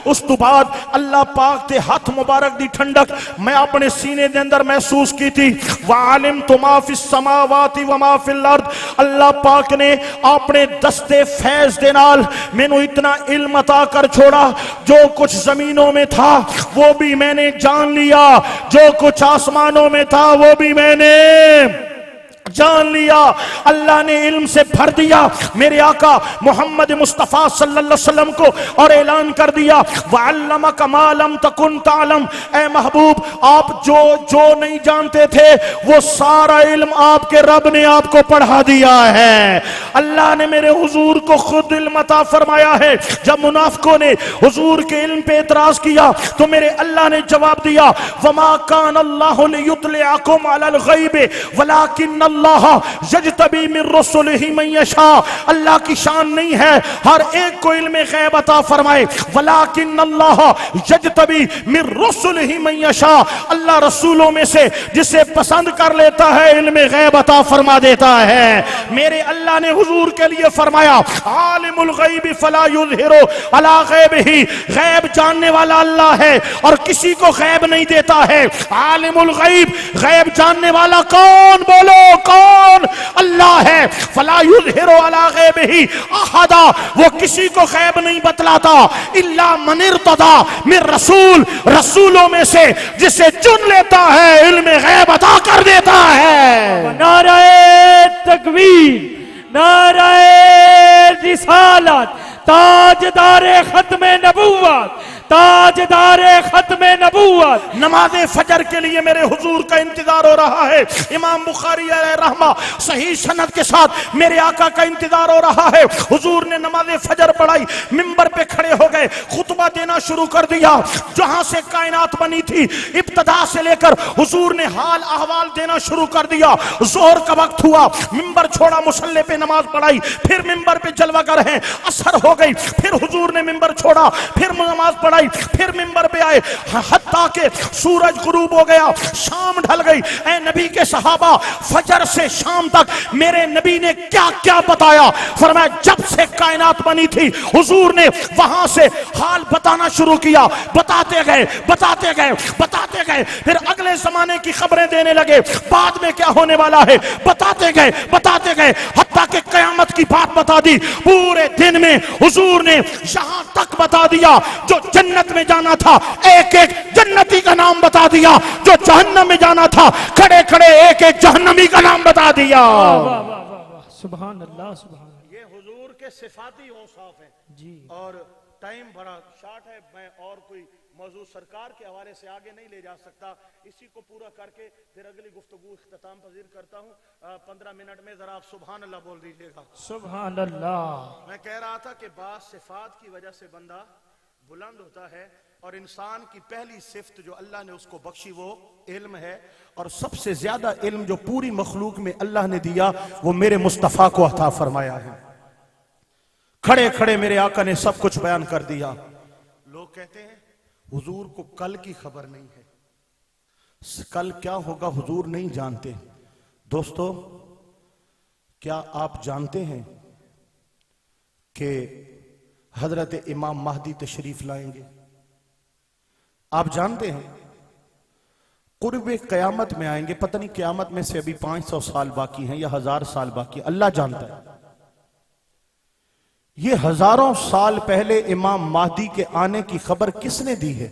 उस तो बाद अल्लाह पाक दे हाथ मुबारक दी ठंडक मैं अपने सीने दे अंदर महसूस की थी। वालिम तो माफिस समावाती व माफिल अर्द, अल्लाह पाक ने अपने दस्ते फैज दे नाल मैनू इतना इल्म अता कर छोड़ा, जो कुछ जमीनों में था वो भी मैंने जान लिया, जो कुछ आसमानों में था वो भी मैंने जान लिया। अल्लाह ने इल्म से भर दिया मेरे आका मोहम्मद मुस्तफ़ा सल्लल्लाहु अलैहि वसल्लम को और ऐलान कर दिया वअल्लमका मा लम तकुन तालम, ए महबूब आप जो जो नहीं जानते थे वो सारा इल्म आपके रब ने आपको पढ़ा दिया है। अल्लाह ने मेरे हुजूर को खुद इल्म अता फरमाया है। जब मुनाफिकों ने हुजूर के इल्म पे एतराज किया तो मेरे अल्लाह ने जवाब दिया वमा कान अल्लाहु लियुतलिअकुम अलल गैब वलाकिन अल्लाह यजतबी मिन रुसुलिही मन यशा। अल्लाह की शान नहीं है हर एक को इल्म गैब अता फरमाए, वलाकिन अल्लाह यजतबी मिन रुसुलिही मन यशा। अल्लाह रसूलों में से जिसे पसंद कर लेता है इल्म गैब अता फरमा देता है। मेरे अल्लाह ने हुजूर के लिए फरमाया आलिमुल गैब फला युज़हिरु अला गैबिही, गैब जानने वाला अल्लाह है और किसी को गैब नहीं देता है। आलिमुल गैब, गैब जानने वाला कौन, बोलो कौन? अल्लाह है। फला युज़हिरु अला गैबिही अहदा, वो किसी को गैब नहीं बतलाता इल्ला मन इर्तदा मिन रसूल, रसूलों में से जिसे चुन लेता है इल्म गैब अता कर देता है। नाराए तकबीर, नाराए रिसालत, ताजदारे खत्मे नबुव्वत, ताजदारे खत्मे नबुव्वत। नमाज़े फजर के लिए मेरे हुजूर का इंतजार हो रहा है। इमाम बुखारी रहमा सही सनद के साथ मेरे आका का इंतजार हो रहा है। हुजूर ने नमाज़े फजर पढ़ाई, मिंबर पे खड़े हो गए, खुतबा देना शुरू कर दिया। जहां से कायनात बनी थी इब्तदा से लेकर हुजूर ने हाल अहवाल देना शुरू कर दिया। जोहर का वक्त हुआ, मिंबर छोड़ा, मुसल्ले पे नमाज पढ़ाई, फिर मिंबर पे जलवागर है। असर हो गई, फिर हुजूर ने मिंबर छोड़ा, फिर नमाज पढ़ाई, फिर मिंबर पे आए, हत्ता के सूरज गुरूब हो गया, शाम ढल गई। ऐ नबी के सहाबा, फजर से शाम तक मेरे नबी ने क्या क्या बताया। फरमाया जब से कायनात बनी थी हुजूर ने वहां से हाल बताना शुरू किया, बताते गए बताते गए बताते गए, फिर अगले जमाने की खबरें देने लगे, बाद में क्या होने वाला है बताते गए बताते गए, हत्ता के कयामत की बात बता दी। पूरे दिन में हुजूर ने यहां तक बता दिया जो जन्नत में जाना था एक एक जन्नती का नाम बता दिया, जो जहन्नम में जाना था खड़े खड़े एक एक जहन्नमी का नाम बता दिया। सुभान अल्लाह, सुभान अल्लाह। ये हुजूर के सिफाती औसाफ हैं जी। और टाइम बड़ा शॉर्ट है, मैं और कोई मौजूद सरकार के हवाले से आगे नहीं ले जा सकता। इसी को पूरा करके फिर अगली गुफ्तगू इख्तिताम पजीर करता हूँ। 15 मिनट में जरा आप सुभान अल्लाह बोल दीजिएगा। सुभान अल्लाह। मैं कह रहा था कि बास सिफात की वजह से बंदा बुलंद होता है और इंसान की पहली सिफ्त जो अल्लाह ने उसको बख्शी वो इल्म है। और सबसे ज्यादा इल्म जो पूरी मखलूक में अल्लाह ने दिया वो मेरे मुस्तफ़ा को अता फरमाया है। खड़े खड़े मेरे आका ने सब कुछ बयान कर दिया। लोग कहते हैं हुजूर को कल की खबर नहीं है, कल क्या होगा हुजूर नहीं जानते। दोस्तों, क्या आप जानते हैं कि हजरत इमाम महदी तशरीफ लाएंगे? आप जानते हैं कुर्बे कयामत में आएंगे। पता नहीं कयामत में से अभी 500 साल बाकी हैं या 1000 साल बाकी, अल्लाह जानता है। ये हजारों साल पहले इमाम महदी के आने की खबर किसने दी है?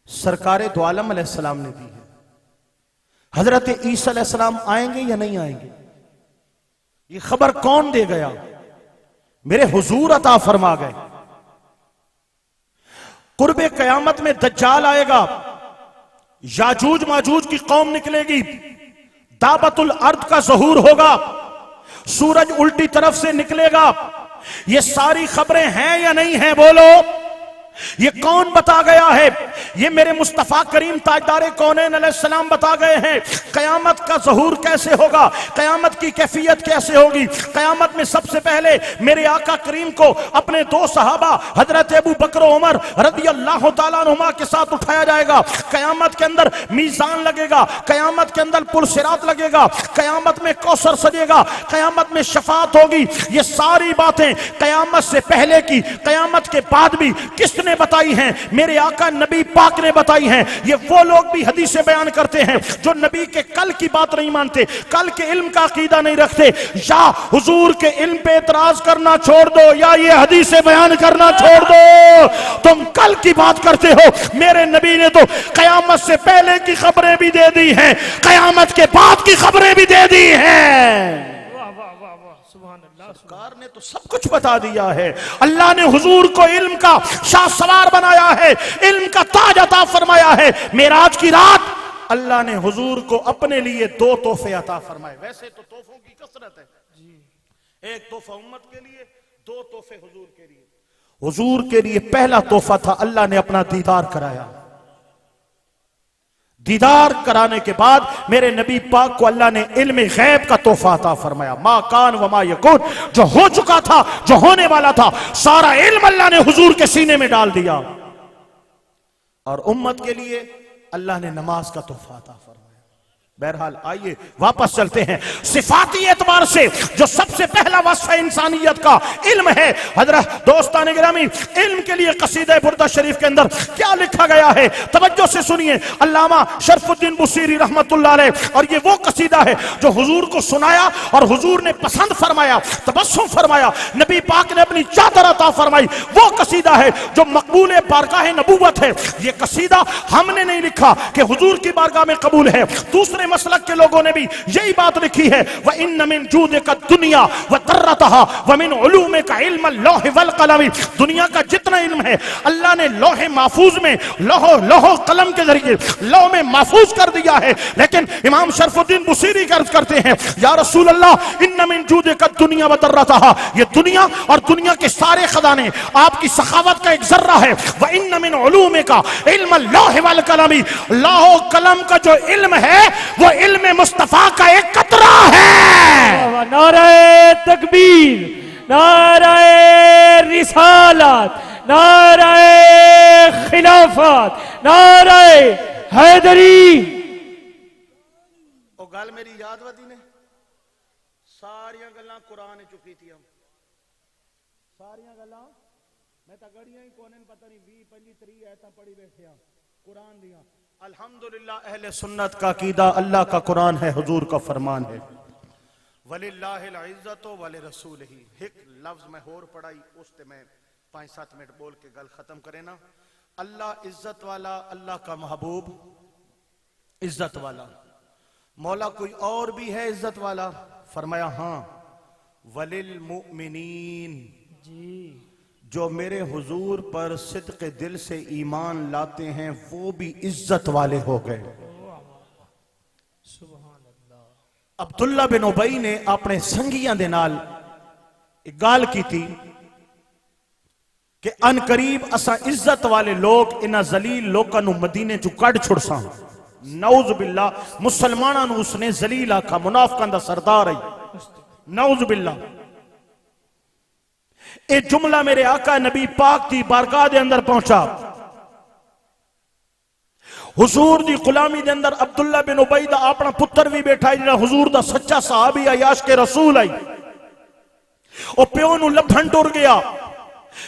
सरकारे दो आलम अलैहिस्सलाम ने दी है। हजरत ईसा अलैहिस्सलाम आएंगे या नहीं आएंगे, ये खबर कौन दे गया? मेरे हुजूर अता फरमा गए। कुर्बे कयामत में दज्जाल आएगा, याजूज माजूज की कौम निकलेगी, दाबतुल अर्द का ज़हूर होगा, सूरज उल्टी तरफ से निकलेगा। ये सारी खबरें हैं या नहीं हैं? बोलो। ये कौन बता गया है? ये मेरे मुस्तफा करीम ताजदार कौनैन अलैहिस्सलाम बता गए हैं। कयामत का ज़हूर कैसे होगा, कयामत की कैफियत कैसे होगी। कयामत में सबसे पहले मेरे आका करीम को अपने दो सहाबा हजरत अबू बकर उमर रज़ी अल्लाह तआला अन्हुमा के साथ उठाया जाएगा। कयामत के अंदर मीज़ान लगेगा, कयामत के अंदर पुल सिरात लगेगा, कयामत में कौसर सजेगा, कयामत में शफाअत होगी। ये सारी बातें कयामत से पहले की, कयामत के बाद भी किसने बताई हैं? मेरे आका नबी पाक ने बताई हैं। ये वो लोग भी हदीसें बयान करते हैं जो नबी के कल की बात नहीं मानते, कल के इल्म का अकीदा नहीं रखते। या हुजूर के इल्म पे एतराज करना छोड़ दो, या ये हदीसें बयान करना छोड़ दो। तुम कल की बात करते हो, मेरे नबी ने तो कयामत से पहले की खबरें भी दे दी हैं, कयामत के बाद की खबरें भी दे दी हैं। सरकार ने तो सब कुछ बता दिया है। अल्लाह ने हुजूर को इल्म का शाह सवार बनाया है, इल्म का ताज अता फरमाया है। मेराज की रात अल्लाह ने हुजूर को अपने लिए दो तोहफे अता फरमाए। वैसे तो तोहफों की कसरत है, एक तोहफा उम्मत के लिए, दो तोहफे हुजूर के लिए। हुजूर के लिए पहला तोहफा था अल्लाह ने अपना दीदार कराया। दीदार कराने के बाद मेरे नबी पाक को अल्लाह ने इल्म गैब का तोहफा अता फरमाया। मा कान व मा यकून, जो हो चुका था, जो होने वाला था, सारा इल्म अल्लाह ने हुजूर के सीने में डाल दिया। और उम्मत के लिए अल्लाह ने नमाज का तोहफा अता फरमाया। बहरहाल आइए वापस चलते हैं। सिफाती एतबार से जो सबसे पहला वस्फ इंसानियत का इल्म है, हजरत दोस्तान गिरामी, इल्म के लिए कसीदा बुर्दा शरीफ के अंदर क्या लिखा गया है, तवज्जो से सुनिए। अल्लामा शरफुद्दीन बुसीरी रहमतुल्लाह अलैह, और ये वो कसीदा है जो हुजूर को सुनाया और हुजूर ने पसंद फरमाया, तबस्सुम फरमाया, नबी पाक ने अपनी चादर अता फरमाई। वो कसीदा है जो मकबूल बारगाह नबूवत है। ये कसीदा हमने नहीं लिखा कि हुजूर की बारगाह में कबूल है, दूसरे मसलक के लोगों ने भी यही बात लिखी है। व इन्न मिन जूदिका दुनिया व तर्रतहा व मिन उलूमिका इल्म लौह वल कलम। दुनिया का जितना इल्म है अल्लाह ने लौह महफूज में, लौह कलम के जरिए लौह में महफूज कर दिया है। लेकिन इमाम शरफुद्दीन बुसीरी अर्ज करते हैं, या रसूल अल्लाह, इन्न मिन जूदिका दुनिया व तर्रतहा, ये दुनिया और दुनिया के सारे खजाने आपकी सखावत का एक जर्रा है। व इन्न मिन उलूमिका इल्म लौह वल कलम, लौह कलम का जो इल्म है वो इल्म मुस्तफा का एक कतरा है। नारे तकबीर, नारे रिसालत, नारे खिलाफत, नारे हैदरी। ओ गल मेरी याद वदी ने सारियां गल्लां कुरान चुकी थी। हम सारियां गल्लां मैं तो गड़ियां ही कोने पता नहीं 20 25 30 आयतां पढ़ी बैठे आ कुरान दियां। अल्हम्दुलिल्लाह अहले सुन्नत का अकीदा अल्लाह का कुरान है, हुजूर का फरमान है। वलिल्लाहिल इज्जतु वलि रसूलिही। एक लफ्ज मैं और पढ़ाई उसते मैं 5-7 मिनट बोल के गल खत्म करे ना। अल्लाह इज्जत वाला, अल्लाह का महबूब इज्जत वाला। मौला कोई और भी है इज्जत वाला? फरमाया हाँ, वलिल मुमिनीन, जी, जो मेरे हुजूर पर सिद्क़ दिल से ईमान लाते हैं वो भी इज्जत वाले हो गए। अब्दुल्ला बिन उबई ने अपने संगियां दे नाल एक गाल की थी कि अन करीब असा इज्जत वाले लोग इन्हां जलील लोकां नूं मदीने चों कढ छुड़सां। नऊज़ बिल्लाह, मुसलमानां नूं उसने जलील आखा, मुनाफिकां दा सरदार है। नऊज़ बिल्लाह। ये जुमला मेरे आका नबी पाक की बारगाह दे अंदर पहुंचा। हुजूर दी गुलामी दे अंदर अब्दुल्ला बिन उबई दा अपना पुत्र भी बैठा है, जिहड़ा हुजूर दा सच्चा सहाबी है, याश के रसूल है। ओ प्यो नूं लभण टुर गया,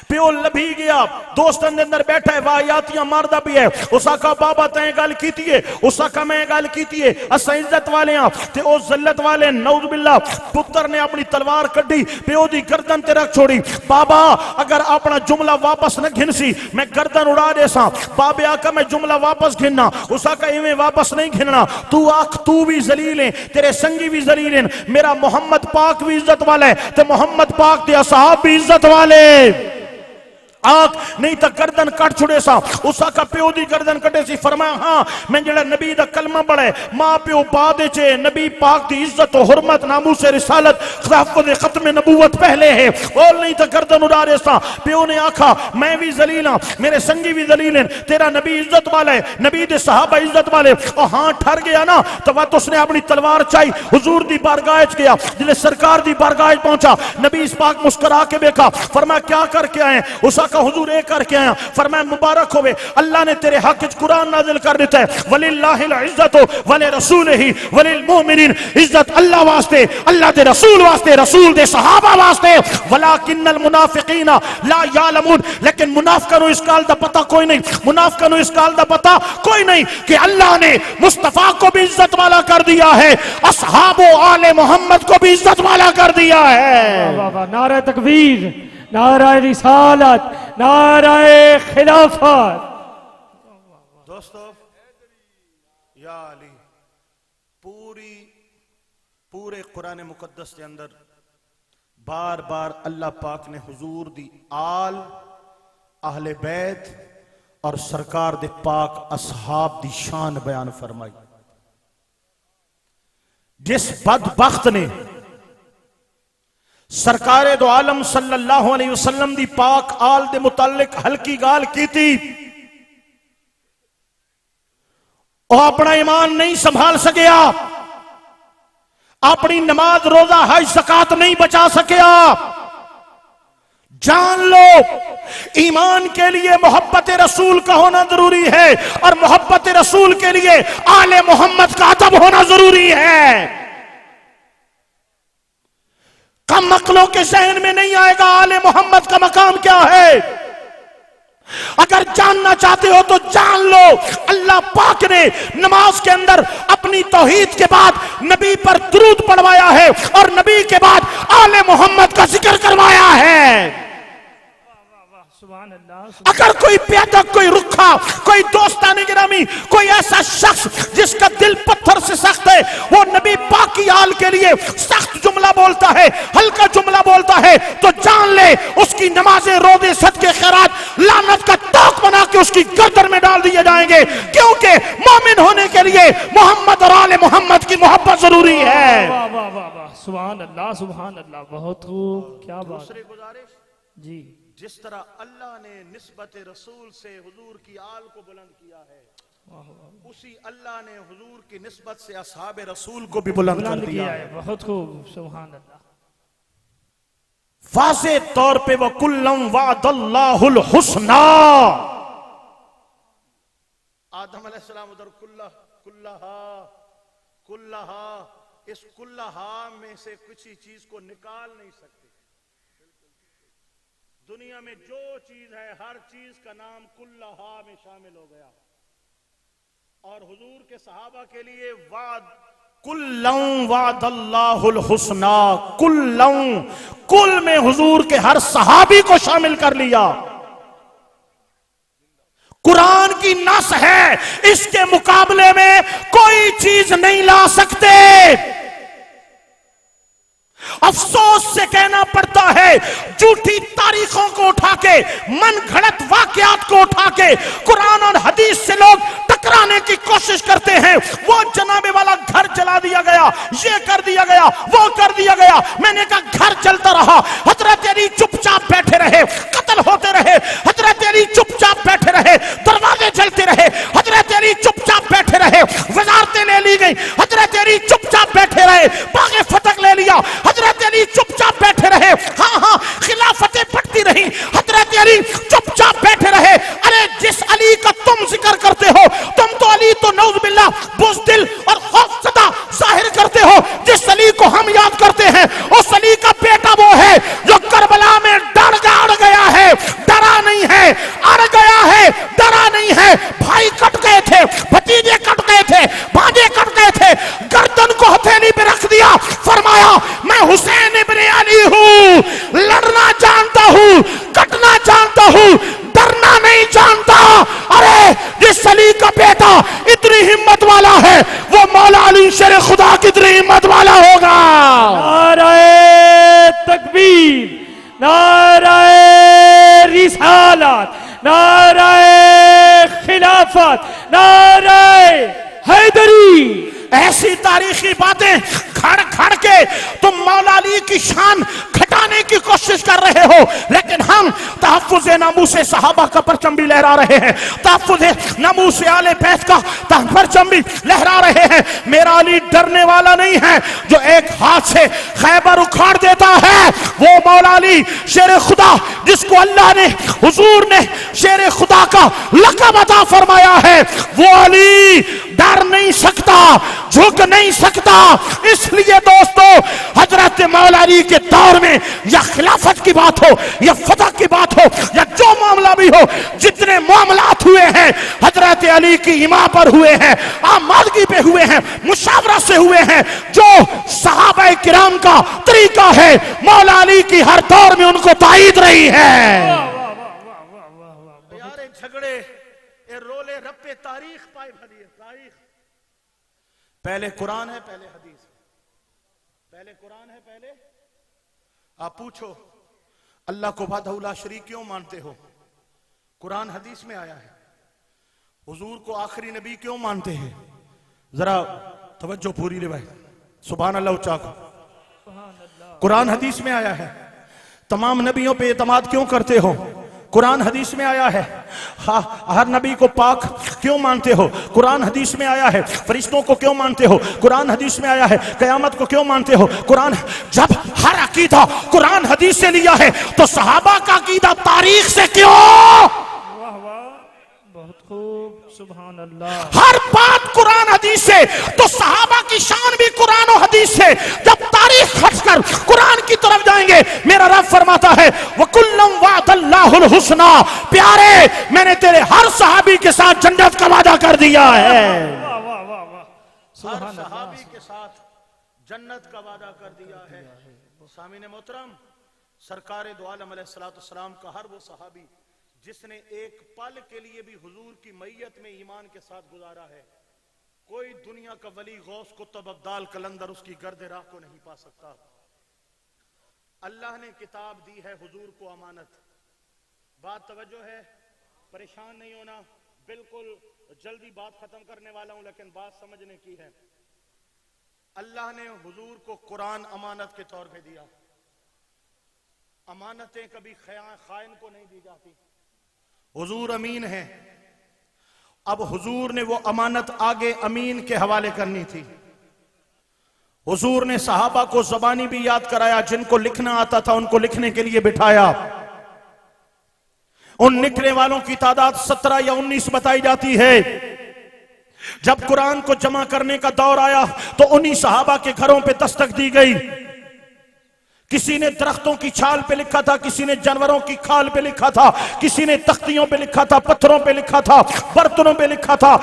प्यो लभी गया, दोस्तन दे अंदर बैठा है, वाहियातियां मारदा भी है। उस आका बाबा तैं गल कीती है, उस आका मैं गल कीती है, असां इज्जत वाले हां ते ओ जल्लत वाले। नऊज़ बिल्लाह। पुत्र ने अपनी तलवार कड्डी, प्यो दी गर्दन ते रख छोड़ी। बाबा अगर अपना जुमला वापस न घिनसी मैं गर्दन उड़ा देसा। बाबे आका मैं जुमला वापस घिनना। उस आका इवें वापस नहीं घिनना, तू आख तू भी जलील है, तेरे संगी भी जलील हैं, मेरा मोहम्मद पाक भी इज्जत वाला है ते मोहम्मद पाक दे असहाब भी इज्जत वाले। आख नहीं तो गर्दन कट छुड़े सा। उस आका प्यो दी गर्दन कटे सी। फरमाया हाँ मैं जेड़ा नबी दा कलमा पढ़े मां प्यो बाद चे नबी पाक दी इज्जत और हुर्मत नामूस रिसालत खत्म नबूवत पहले है। बोल नहीं तो गर्दन उड़ा रहे सा। प्यो ने आखा मैं भी जलील हां, मेरे संगी भी जलील हैं, तेरा नबी इज्जत वाला है, नबी दे सहाबा इज्जत वाले। और हाँ ठर गया ना तो वह उसने अपनी तलवार चाई हुजूर दी बारगाह च गया। जिले सरकार दी बारगाह पहुंचा नबी इस पाक मुस्कुरा के देखा। फरमाया क्या करके आए? उस का हुजूर ए करके आया। फरमाया मुबारक होवे अल्लाह ने तेरे हक च कुरान नाजिल कर दिता है। वलिल्लाहिल इज्जतु वले रसूलिही वलिल मुमिनीन। इज्जत अल्लाह वास्ते, अल्लाह दे रसूल वास्ते, रसूल दे सहाबा वास्ते। वलाकिन्नल मुनाफिकीना ला यालमून। लेकिन मुनाफिकों को इस गाल दा पता कोई नहीं, मुनाफिकों को इस गाल दा पता कोई नहीं कि अल्लाह ने मुस्तफा को भी इज्जत वाला कर दिया है, असहाबो आले मोहम्मद को भी इज्जत वाला कर दिया है। वाह वाह, नारे तकबीर, नाराए रिसालत, नाराए खिलाफत। दोस्तों या अली पूरे कुरान मुकद्दस के अंदर बार बार अल्लाह पाक ने हुजूर दी आल, अहले बैत और सरकार दे पाक असहाब दी शान बयान फरमाई। जिस बदबख्त ने सरकारे दो आलम सल्लल्लाहु अलैहि वसल्लम दी पाक आल दे मुतालिक हल्की गाल की थी, और अपना ईमान नहीं संभाल सकिया, अपनी नमाज रोजा हज ज़कात नहीं बचा सकिया। जान लो ईमान के लिए मोहब्बत रसूल का होना जरूरी है, और मोहब्बत रसूल के लिए आले मोहम्मद का अदब होना जरूरी है। कम अक्लों के जहन में नहीं आएगा आले मोहम्मद का मकाम क्या है। अगर जानना चाहते हो तो जान लो अल्लाह पाक ने नमाज के अंदर अपनी तौहीद के बाद नबी पर दुरूद पढ़वाया है, और नबी के बाद आले मोहम्मद का जिक्र करवाया है। अगर कोई बेअदब, कोई रुखा, कोई दोस्तानी गिरामी, कोई ऐसा शख्स जिसका दिल पत्थर से सख्त है, वो नबी पाक की आल के लिए सख्त जुमला बोलता है, हल्का जुमला बोलता है, तो जान ले उसकी नमाजें, रोजे, सदके, खैरात लानत का तोक बना के उसकी गर्दन में डाल दिए जाएंगे। क्योंकि मोमिन होने के लिए मोहम्मद और आले मोहम्मद की मोहब्बत जरूरी है। वाह वाह वाह वाह, सुभान अल्लाह, सुभान अल्लाह, बहुत खूब, क्या बात। दूसरी गुजारिश जी, जिस तरह अल्लाह ने निस्बत रसूल से हुजूर की आल को बुलंद किया है, उसी अल्लाह ने हुजूर की निस्बत से असहाब रसूल को भी बुलंद कर दिया है। बहुत खूब, सुभान अल्लाह। वाज़े तौर पे वो कुल्लम वादल्लाहुल हुस्ना। आदम अलैहिस्सलाम उधर कुल्लहा, इस कुल्लहा में से किसी चीज को निकाल नहीं सकते। दुनिया में जो चीज है हर चीज का नाम कुल्लहा में शामिल हो गया, और हुजूर के सहाबा के लिए कुल्लम वादल्लाहुल हुस्ना, कुल्लम, कुल में हुजूर के हर सहाबी को शामिल कर लिया। कुरान की नस है, इसके मुकाबले में कोई चीज नहीं ला सकते। अफसोस से कहना पड़ता है, झूठी तारीखों को उठा के, मन घड़त वाकयात को उठा के कुरान और हदीस से लोग टकराने की कोशिश करते हैं। वो जनाबे वाला घर जला दिया गया, ये कर दिया गया, वो कर दिया गया। मैंने कहा घर जलता रहा, हजरत अली चुपचाप बैठे रहे, कत्ल होते रहे, हजरत अली चुपचाप बैठे रहे, दरवाजे जलते रहे, हजरत अली चुपचाप बैठे रहे, वजारतें ले ली गई, हजरत अली चुपचाप बैठे रहे, बागे फतक ले लिया, हजरत अली चुपचाप बैठे रहे। हाँ, खिलाफतें बढ़ती रही, हजरत अली चुपचाप बैठे रहे। अरे जिस अली का तुम जिक्र करते हो, तुम तो अली तो नौज़ुबिल्लाह बुज़दिल और खौफज़दा जाहिर करते हो। जिस अली को हम याद करते हैं, उस अली का बेटा वो है जो करबला में अड़ गया है, डरा नहीं है, अड़ गया है, डरा नहीं है। भाई कट गए थे, भतीजे कट गए थे, भांजे कट गए थे, गर्दन को हथेली पे रख दिया, फरमाया मैं हुसैन इब्ने अली हूं, लड़ना जानता हूं, कटना जानता हूं, डरना नहीं जानता। अरे जिस अली का बेटा इतनी हिम्मत वाला है, वो मौला अली शेर खुदा कितनी हिम्मत वाला होगा। नारे तकबीर, नारे रिसालत। खिलाफत, नारे हैदरी। ऐसी तारीखी बातें खड़ खड़ के तुम मौला अली की शान घटाने की कोशिश कर रहे हो, लेकिन हम तहफ्फुज़ नामूस सहाबा का परचम भी लहरा रहे हैं, तहफ्फुज़ नामूस आले बैत का परचम भी लहरा रहे हैं। मेरा अली डरने वाला नहीं है, जो एक हाथ से खैबर उखाड़ देता है वो मौला अली शेर खुदा, जिसको अल्लाह ने हुजूर ने शेर खुदा का लक़ब अता फरमाया है, वो अली डर नहीं सकता, झुक नहीं सकता। इसलिए दोस्तों, हजरत मौला अली के दौर में या खिलाफत की बात हो या फतह की बात हो या जो मामला भी हो, जितने मामलात हुए हैं हजरत अली की इमा पर हुए हैं, आमादगी पे हुए हैं, मुशावरा से हुए हैं। जो सहाबा किराम का तरीका है, मौला अली की हर दौर में उनको ताईद रही है। यार झगड़े रोले रप्पे तारीख पाए भली है, तारीख। पहले कुरान है, पहले हदीस है, पहले कुरान है, पहले आप पूछो अल्लाह को वहदहुल्ला शरीक क्यों मानते हो? कुरान हदीस में आया है। हुजूर को आखिरी नबी क्यों मानते हैं? जरा तवज्जो पूरी रिवायत, सुभान अल्लाह उच्चा को। कुरान हदीस में आया है। तमाम नबियों पे एतमाद क्यों करते हो? कुरान हदीस में आया है। हर नबी को पाक क्यों मानते हो? कुरान हदीस में आया है। फरिश्तों को क्यों मानते हो? कुरान हदीस में आया है। कयामत को क्यों मानते हो? कुरान। जब हर अकीदा कुरान हदीस से लिया है, तो सहाबा का अकीदा तारीख से क्यों? वाह वाह, बहुत खूब, सुभान अल्लाह। हर बात कुरान हदीस से, तो सहाबा की शान भी कुरान और हदीस से। जब तारीख हटकर कुरान की तरफ जाएंगे, मेरा रब फरमाता है वकुल्लम वादल्लाहुल हुस्ना, प्यारे मैंने तेरे हर सहाबी के साथ जन्नत का वादा कर दिया है। वाह वाह वाह वाह, हर सहाबी के साथ जन्नत का वादा कर दिया है। सामीने मोहतरम, सरकारे दो आलम अलैहिस्सलाम का हर वो सहाबी जिसने एक पल के लिए भी हुजूर की मैयत में ईमान के साथ गुजारा है, कोई दुनिया का वली गौस कुतुब अब्दाल कलंदर उसकी गर्द राह को नहीं पा सकता। अल्लाह ने किताब दी है हुजूर को अमानत। बात तवज्जो है, परेशान नहीं होना, बिल्कुल जल्दी बात खत्म करने वाला हूं, लेकिन बात समझने की है। अल्लाह ने हुजूर को कुरान अमानत के तौर पे दिया। अमानतें कभी खाइन को नहीं दी जाती। हुजूर अमीन है। अब हुजूर ने वो अमानत आगे अमीन के हवाले करनी थी। हुजूर ने सहाबा को ज़बानी भी याद कराया, जिनको लिखना आता था उनको लिखने के लिए बिठाया। उन लिखने वालों की तादाद 17 या 19 बताई जाती है। जब कुरान को जमा करने का दौर आया, तो उन्हीं सहाबा के घरों पे दस्तक दी गई। किसी ने दरख्तों की छाल पे लिखा था, किसी ने जानवरों की खाल पे लिखा था, किसी ने तख्तियों पे लिखा था, पत्थरों पे लिखा था, बर्तनों पे लिखा था,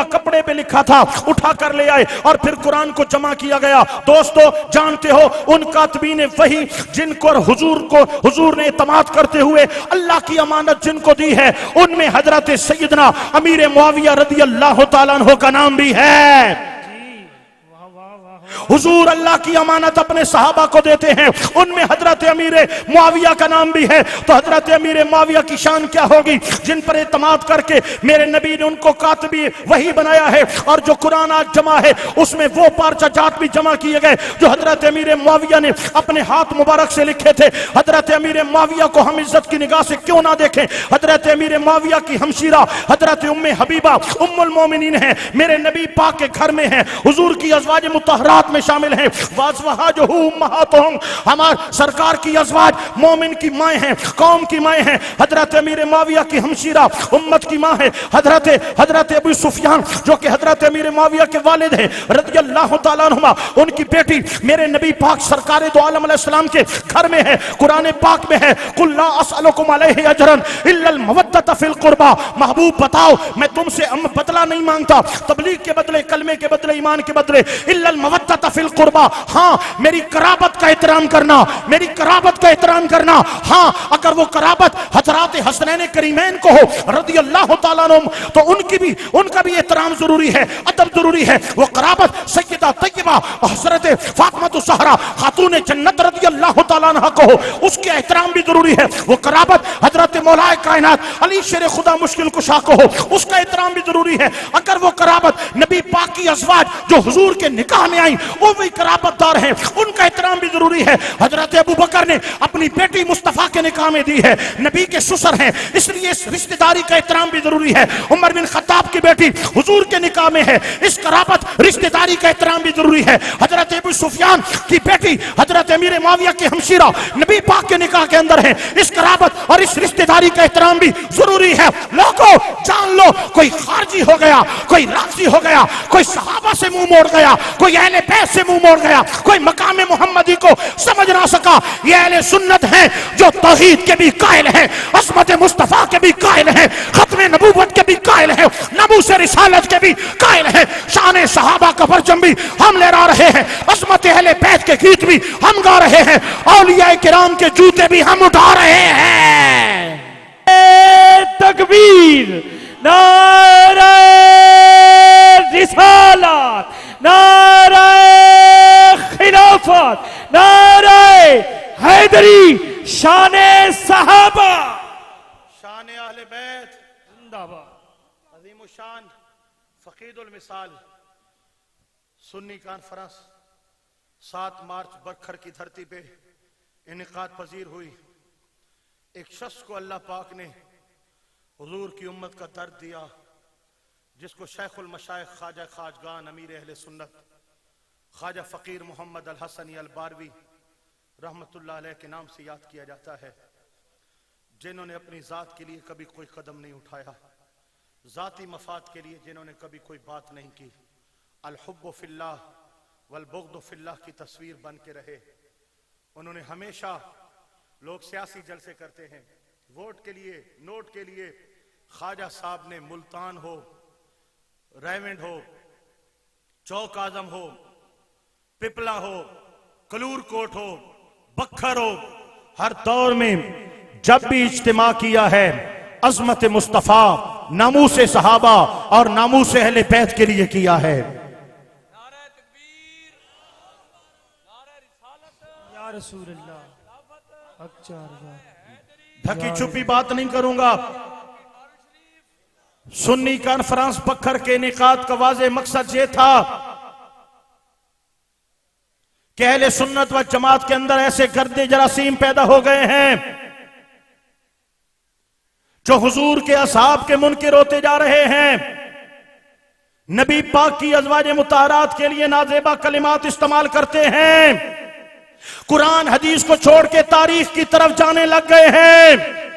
कपड़े पे लिखा था। उठा कर ले आए और फिर कुरान को जमा किया गया। दोस्तों जानते हो, उन कातबीन वही जिनको हुजूर ने इत्मीनान करते हुए अल्लाह की अमानत जिनको दी है, उनमें हजरत सैयदना अमीर मुआविया रज़ी अल्लाह तआला अन्हु का नाम भी है। हुजूर अल्लाह की अमानत अपने सहाबा को देते हैं, उनमें हजरत अमीर मुआविया का नाम भी है। तो हजरत अमीर मुआविया की शान क्या होगी, जिन पर एतमाद करके मेरे नबी ने उनको कातबी वही बनाया है। और जो कुरान आज जमा है, उसमें वो पारचा जात भी जमा किए गए जो हजरत अमीर मुआविया ने अपने हाथ मुबारक से लिखे थे। हजरत अमीर मुआविया को हम इज्जत की निगाह से क्यों ना देखें? हजरत अमीर मुआविया की हमशीरा हजरत उम्मे हबीबा उम्मुल मोमिनीन है, मेरे नबी पाक के घर में है, हुजूर की अज़वाज मुतहरात में शामिल हैं। वाज़वाजुहु उम्महातुहुम, हमारे सरकार की अज़वाज मोमिन की माएँ हैं, कौम की माएँ हैं। हजरत अमीर मुआविया की हमशीरा उम्मत की माँ है हजरत अबू सुफियान, जो कि हजरत अमीर मुआविया के वालिद हैं रज़ी अल्लाह तआला अन्हुमा। उनकी बेटी मेरे नबी पाक सरकार दो आलम अलैहिस्सलाम के घर में है, कुरान पाक में है, कुल ला असअलुकुम अलैहि अजरन इल्लल मवद्दत फिल कुर्बा। महबूब बताओ, मैं तुमसे बदला नहीं मांगता, तबलीग के बदले, कलमे के बदले, ईमान के बदले, इल्लल मवद्दत फिल कुर्बा, हाँ मेरी कराबत का एहतराम करना, मेरी कराबत का एहतराम करना। हाँ अगर वो कराबत हजरात हसनैन करीमैन को हो रज़ी अल्लाह तआला अन्हुम, तो उनका भी एहतराम जरूरी है, अदब जरूरी है। वो कराबत सैयदा तय्यबा हजरत फातिमा ज़हरा खातून जन्नत रज़ी अल्लाह तआला अन्हा को हो, उसके एहतराम भी जरूरी है। वो कराबत हजरत मौलाए कायनात अली शेर खुदा मुश्किल कुशा को हो, उसका एहतराम भी जरूरी है। अगर वो कराबत नबी पाक की अज़वाज जो हुजूर के निकाह में आई वो भी कराबतदार हैं, उनका एहतराम भी जरूरी है। हजरत अबू बकर ने अपनी बेटी मुस्तफा के निकाह में दी है, नबी के ससुर हैं, इसलिए इस रिश्तेदारी का एहतराम भी जरूरी है। उमर बिन खत्ताब की बेटी हुजूर के निकाह में है, इस कराबत रिश्तेदारी का एहतराम भी जरूरी है। हजरत अबू सुफियान की बेटी हजरत अमीर मुआविया की हमशीरा नबी पाक के निकाह के अंदर है, इस कराबत और इस रिश्तेदारी का एहतराम भी जरूरी है। लोगों जान लो, कोई खारजी हो गया, कोई राजी हो गया, कोई सहाबा से मुंह मोड़ गया, कोई अहले बैत से मुंह मोड़ गया, कोई मकाम मुहम्मदी को समझ ना सका, ये अहले सुन्नत हैं जो तौहीद के भी कायल हैं, असमत मुस्तफा के भी कायल हैं, खत्म नबूवत के भी कायल हैं, नबूस रिसालत के भी कायल हैं, शान सहाबा का परचम भी हम लहरा रहे हैं, असमत अहले बैत के गीत भी हम गा रहे हैं, औलिया किराम के जूते भी हम उठा रहे हैं। तकबीर, नारे रिसालत, नारे खिलाफत, नारे हैदरी, शाने सहाबा, शान अहले बैत जिंदाबाद, अजीम शान फकीदुल मिसाल। सुन्नी कॉन्फ्रेंस 7 मार्च बरखर की धरती पे इनेकाद पजीर हुई। एक शख्स को अल्लाह पाक ने हुजूर की उम्मत का दर्द दिया, जिसको शेखुल मशाइख ख्वाजा खाजगान अमीर अहले सुन्नत ख्वाजा फकीर मोहम्मद अल हसनी अल बारवी रहमतुल्लाह अलैह के नाम से याद किया जाता है, जिन्होंने अपनी जात के लिए कभी कोई कदम नहीं उठाया, जाती मफाद के लिए जिन्होंने कभी कोई बात नहीं की। अल हुब्बु फिल्लाह वल बुग़्दु फिल्लाह की तस्वीर बन के रहे। उन्होंने हमेशा, लोग सियासी जलसे करते हैं वोट के लिए, नोट के लिए, ख्वाजा साहब ने मुल्तान हो, रेवेंड हो, चौक आजम हो, पिपला हो, कलूर कोट हो, बखर हो, हर दौर में जब भी इज्तिमा किया है अजमत मुस्तफा, नामूस सहाबा और नामूस अहले बैत के लिए किया है। या रसूल अल्लाह, ढकी छुपी बात नहीं करूंगा। सुन्नी कॉन्फ्रेंस बखर के इनेकाद का वाज़ेह मकसद ये था कि अहले सुन्नत व जमात के अंदर ऐसे गर्दे जरासीम पैदा हो गए हैं जो हुजूर के असहाब के मुनकिर होते जा रहे हैं, नबी पाक की अज़वाज मुताहरात के लिए नाज़ेबा कलिमात इस्तेमाल करते हैं, कुरान हदीस को छोड़ के तारीख की तरफ जाने लग गए हैं।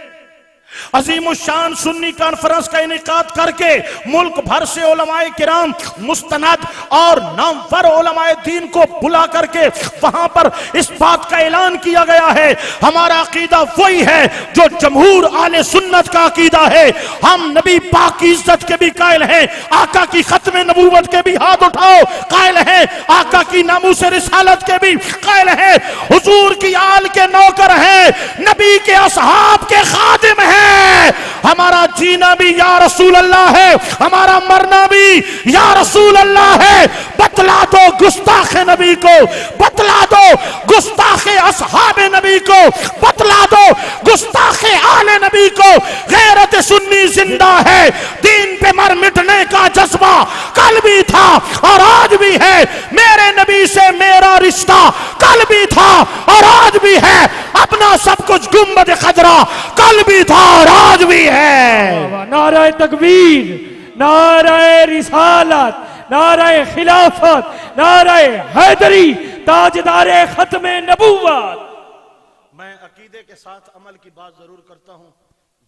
अजीमुशान सुन्नी कॉन्फ्रेंस का इनेकाद करके मुल्क भर से उलमाए किराम मुस्तनद और नामवर उलमाए दीन को बुला करके वहां पर इस बात का ऐलान किया गया है, हमारा अकीदा वही है जो जमहूर आले सुन्नत का अकीदा है। हम नबी पाक की इज्जत के भी कायल हैं, आका की खत्म नबूवत के भी हाथ उठाओ कायल हैं, आका की नामूस रिसालत के भी कायल हैं, हुजूर की आल के नौकर हैं, नबी के असहाब के खादिम हैं। हमारा जीना भी या रसूल अल्लाह है, हमारा मरना भी या रसूल अल्लाह है। बतला दो गुस्ताखे नबी को, बतला दो गुस्ताखे असहाबे नबी को, बतला दो गुस्ताखे आले नबी को। गैरत सुन्नी जिंदा है, दीन पे मर मिटने का जज्बा कल भी था और आज भी है। मेरे नबी से मेरा रिश्ता कल भी था और आज भी है, अपना सब कुछ गुम्बद खजरा कल भी था और आज भी है। नारे तकबीर, नारे रिसालत, नारे खिलाफत, नारे हैदरी, ताजदारे खत्मे नबूवत। मैं अकीदे के साथ अमल की बात जरूर करता हूँ,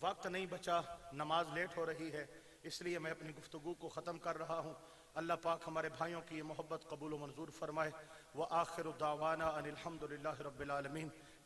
वक्त नहीं बचा, नमाज लेट हो रही है, इसलिए मैं अपनी गुफ्तगू को ख़त्म कर रहा हूँ। अल्लाह पाक हमारे भाइयों की ये मोहब्बत कबूल व मंजूर फरमाए। व आखिर दावाना अनिल हम्दुलिल्लाहि रब्बिल आलमीन।